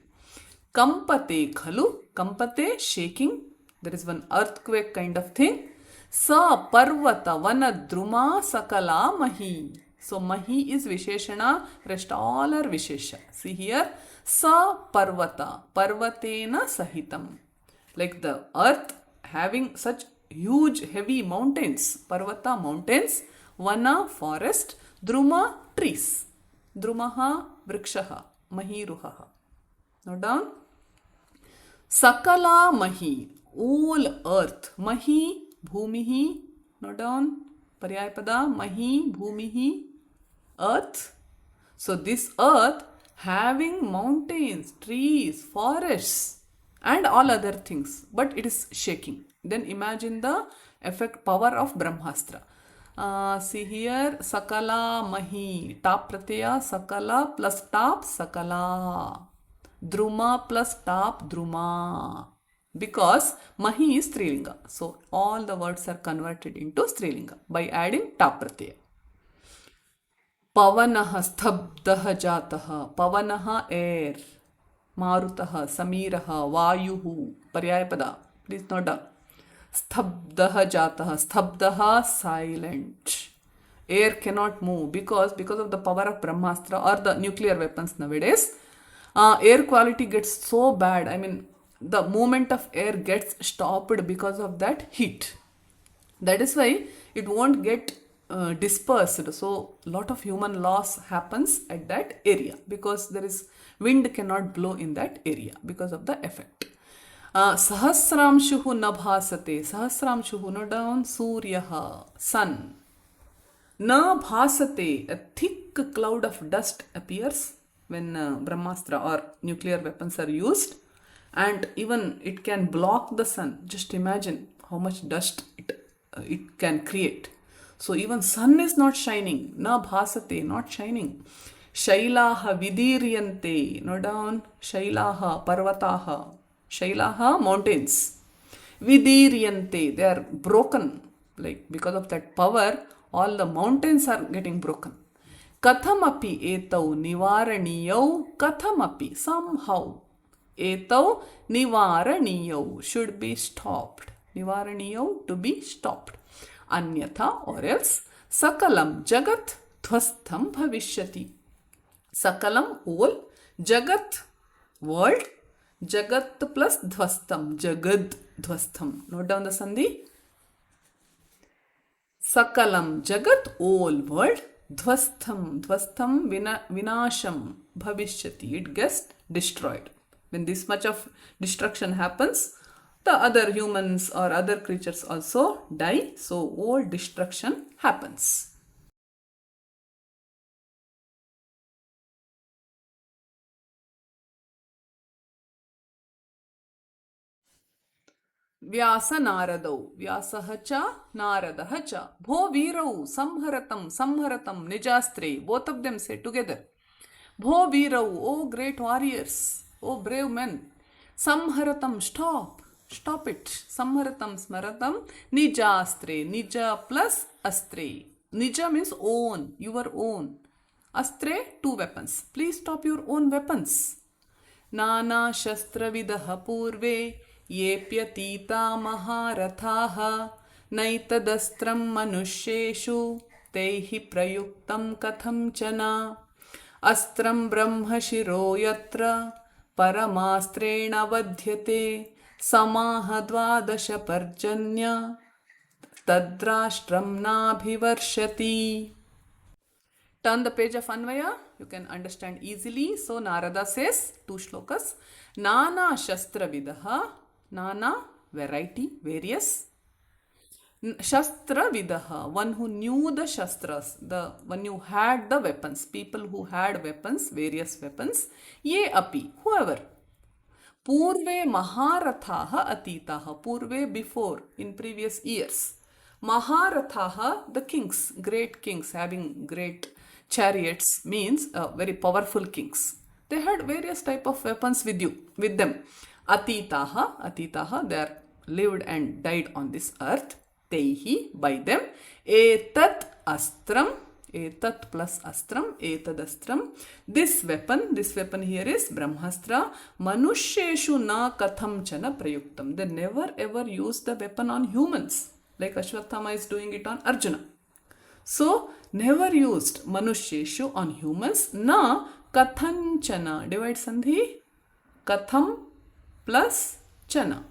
Kampate khalu. Kampate, shaking. There is one earthquake kind of thing. Sa parvata vana druma sakala mahi. So mahi is visheshana, rest all are vishesha. See here. Sa parvata. Parvatena sahitam. Like the earth having such huge heavy mountains. Parvata, mountains. Vana, forest. Druma, trees. Drumaha, vrikshaha. Mahiruhaha. Note down. Sakala mahi. All earth. Mahi, bhumihi. Note down. Paryayapada. Mahi, bhumihi. Earth. So this earth having mountains, trees, forests, and all other things, but it is shaking. Then imagine the effect power of Brahmastra. See here, Sakala Mahi, Tap Pratyaya, Sakala plus Tap, Sakala. Druma plus Tap, Druma. Because Mahi is Strilinga. So all the words are converted into Strilinga by adding Tap Pratyaya. Pavanah sthabdah jatah. Pavanah air. Marutah samirah vayuhu. Paryayapada. Please note down. Sthabdah jatah. Sthabdah silent. Air cannot move because of the power of Brahmastra or the nuclear weapons nowadays. Air quality gets so bad. I mean, the movement of air gets stopped because of that heat. That is why it won't get dispersed. So lot of human loss happens at that area because there is wind cannot blow in that area because of the effect. Sahasramshuhu nabhasate. Sahasramshuhu, no down, Suryaha, sun. Na bhasate, a thick cloud of dust appears when Brahmastra or nuclear weapons are used, and even it can block the sun. Just imagine how much dust it can create. So even sun is not shining. Na bhasate, not shining. Shailaha vidiryante, no down. Shailaha parvataha. Shailaha, mountains. Vidiryante, they are broken. Like because of that power, all the mountains are getting broken. Kathamapi etau nivaraniyau. Kathamapi, somehow. Etau nivaraniyau, should be stopped. Nivaraniyau, to be stopped. Anyatha, or else. Sakalam jagat dhvastham bhavishyati. Sakalam, whole. Jagat, world. Jagat plus dhvastham. Jagad dhvastham. Note down the sandhi. Sakalam jagat, all world. Dhvastham, dhvastham vinasham bhavishyati. It gets destroyed. When this much of destruction happens, the other humans or other creatures also die. So all destruction happens. व्यास नारदौ व्यासः च नारदः च भो वीरौ संहरतं निजास्त्रे. Both of them say together. Bho वीरौ, O great warriors, O brave men. Samharatam, stop it. Samharatam smaratam nijastre. Nija plus astre. Nija means own, your own. Astre, two weapons. Please stop your own weapons. Nana shastra vidah purve येप्यतीता महारथाः नैतदस्त्रं मनुष्येषु तैः प्रयुक्तं कथंचन. अस्त्रं ब्रह्मशिरो यत्र परमास्त्रेण वध्यते. समाह द्वादश पर्जन्य तद्राष्ट्रं नाभिवर्षति. Turn the page of Anvaya, you can understand easily. So Narada says, two shlokas. Nana shastra vidaha. Nana, variety, various. Shastra vidaha, one who knew the shastras, the one who had the weapons, people who had weapons, various weapons. Ye api, whoever. Purve maharathaha atitaha. Purve, before, in previous years. Maharathaha, the kings, great kings having great chariots, means very powerful kings. They had various type of weapons with them. Atitaha, they are lived and died on this earth. Teihi, by them. Etat astram, etat plus astram, etad astram. This weapon here is Brahmastra. Manusheshu na katham chana prayuktam. They never ever use the weapon on humans, like Ashwathama is doing it on Arjuna. So, never used manusheshu on humans. Na kathanchana. Divide sandhi. Katham plus chana.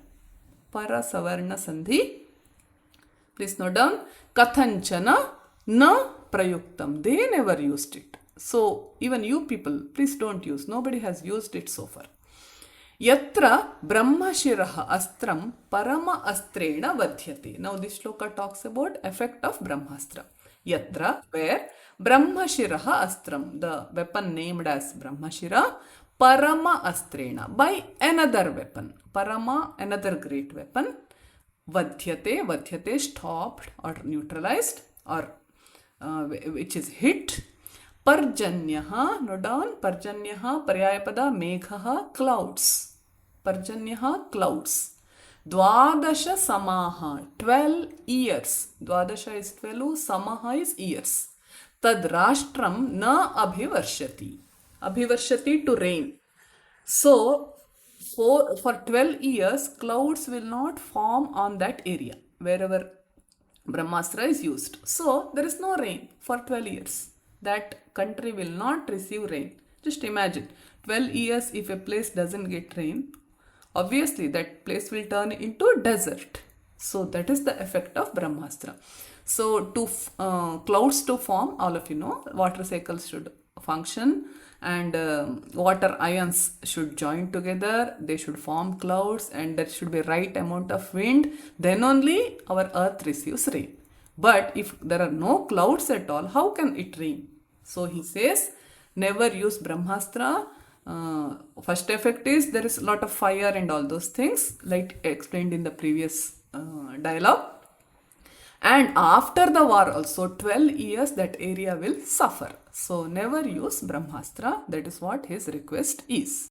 Parasavarna sandhi. Please note down. Kathanchana na prayuktam. They never used it. So, even you people, please don't use. Nobody has used it so far. Yatra brahmashiraha astram parama astrena vadhyate. Now this shloka talks about effect of brahmastra. Yatra, where Brahmashiraha astram, the weapon named as Brahmashira, Parama astrena, by another weapon. Parama, another great weapon. Vadhyate, stopped or neutralized, or which is hit. Parjanyaha, note down, Parjanyaha, Paryayapada, Meghaha, clouds. Parjanyaha, clouds. Dwadasha Samaha, 12 years. Dwadasha is 12, Samaha is years. Tad Rashtram na abhivarshati. Abhivarshati, to rain. So, for 12 years, clouds will not form on that area, wherever Brahmastra is used. So, there is no rain for 12 years. That country will not receive rain. Just imagine, 12 years if a place doesn't get rain, obviously that place will turn into desert. So that is the effect of Brahmastra. So to clouds to form, all of you know, water cycles should function, and water ions should join together. They should form clouds, and there should be right amount of wind. Then only our earth receives rain. But if there are no clouds at all, how can it rain? So he says, never use Brahmastra. First effect is there is a lot of fire and all those things, like explained in the previous dialogue. And after the war also, 12 years that area will suffer. So never use Brahmastra. That is what his request is.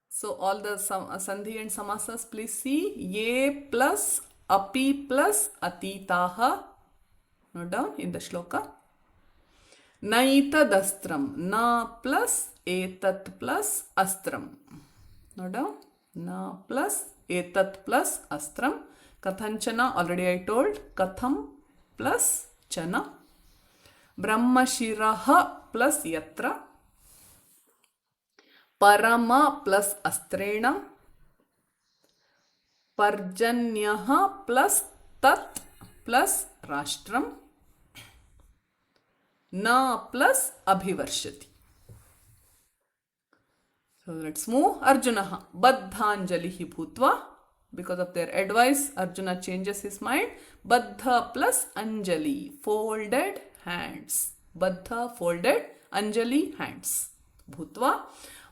So all the Sandhi and Samasas, please see. Ye plus api plus atitaha. Note down in the shloka. Naitadastram. Na plus etat plus astram. Note down. Na plus etat plus astram. Kathanchana, already I told. Katham plus chana. Brahmashiraha plus yatra. Parama plus astrena. Parjanyaha plus tat plus rashtram. Na plus abhivarshati. So let's move. Arjunaha. Baddhanjalihi bhutva. Because of their advice, Arjuna changes his mind. Baddha plus Anjali, folded hands. Baddha, folded, Anjali, hands. Bhutva,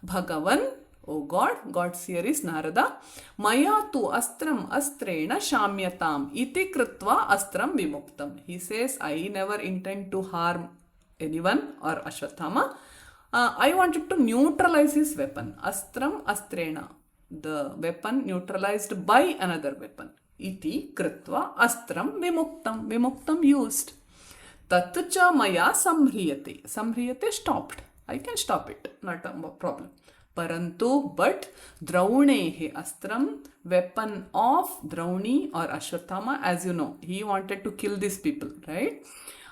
Bhagavan, O God, God's here is Narada. Maya tu astram astrena shamyatam iti krutva astram vimuktam. He says, I never intend to harm anyone or Ashwathama. I wanted to neutralize his weapon. Astram astrena. The weapon neutralized by another weapon. Iti kritva astram vimuktam. Vimuktam used. Tatcha maya samhriyate. Samhriyate stopped. I can stop it. Not a problem. Parantu, but draunehe astram, weapon of Drauni or Ashwathama, as you know, he wanted to kill these people, right?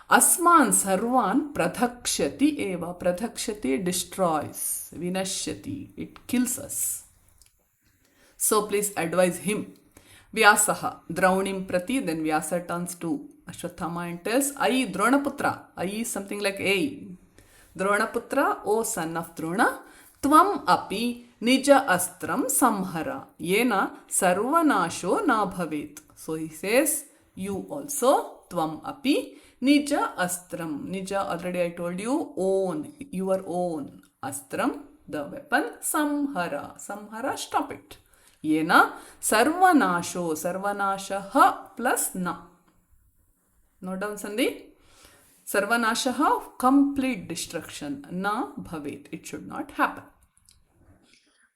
Asman sarvan pradhakshati eva. Pradhakshati destroys. Vinashyati. It kills us. So please advise him. Vyasaha, Draunim prati, then Vyasa turns to Ashwathama and tells, Ai Dronaputra. Ai is something like A. Dronaputra, O son of Drona, Tvam api nija astram samhara. Yena sarvanasho na bhavet. So he says, you also, Tvam api nija astram. Nija, already I told you, own, your own. Astram, the weapon, samhara. Samhara, stop it. Yena sarvanasho. Sarvanashaha plus na. Note down Sandhi. Sarvanashaha, complete destruction. Na bhavet. It should not happen.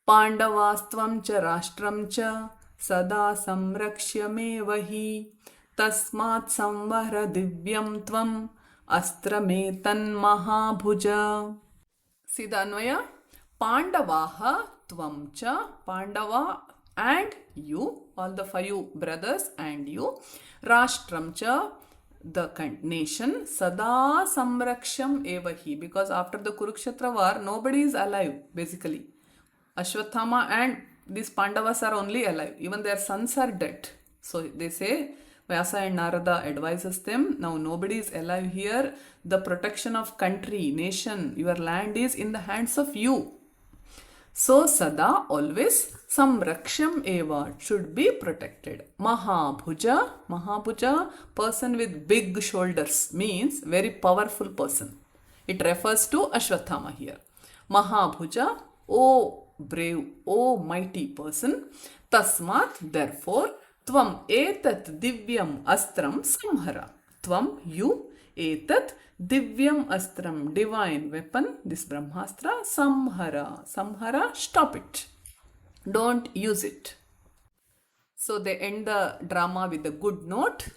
Pandavastvam cha rashtram cha sada samrakshameva hi tasmat samvara divyam tvam astrametan mahabhuja. See the Anvaya? Pandavaha tvam cha. Pandava and you, all the 5 brothers and you. Rashtram cha, the nation. Sada samraksham eva hi. Because after the Kurukshetra war, nobody is alive, basically. Ashwathama and these Pandavas are only alive. Even their sons are dead. So they say, Vyasa and Narada advises them, now nobody is alive here. The protection of country, nation, your land is in the hands of you. So sada, always, samraksham eva, should be protected. Mahabhuja, person with big shoulders, means very powerful person. It refers to Ashwathama here. Mahabhuja, O brave, O mighty person. Tasmat, therefore, Tvam etat divyam astram samhara. Tvam, you, etat divyam astram, divine weapon, this Brahmastra, samhara. Samhara, stop it. Don't use it. So they end the drama with a good note.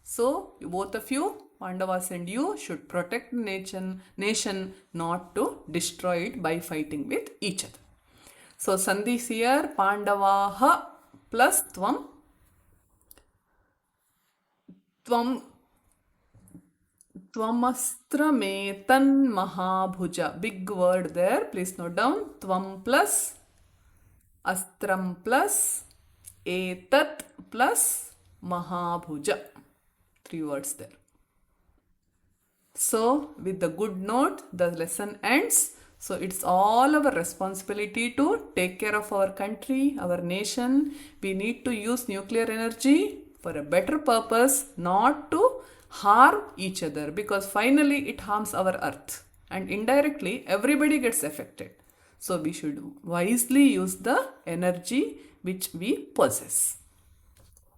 So both of you, Pandavas and you, should protect the nation not to destroy it by fighting with each other. So Sandhis here, Pandavaha plus Tvam. Tvamastrametan Mahabhuja. Big word there. Please note down. Tvam plus Astram plus Etat plus Mahabhuja. 3 words there. So, with the good note, the lesson ends. So, it's all our responsibility to take care of our country, our nation. We need to use nuclear energy for a better purpose, not to harm each other, because finally it harms our earth and indirectly everybody gets affected. So, we should wisely use the energy which we possess.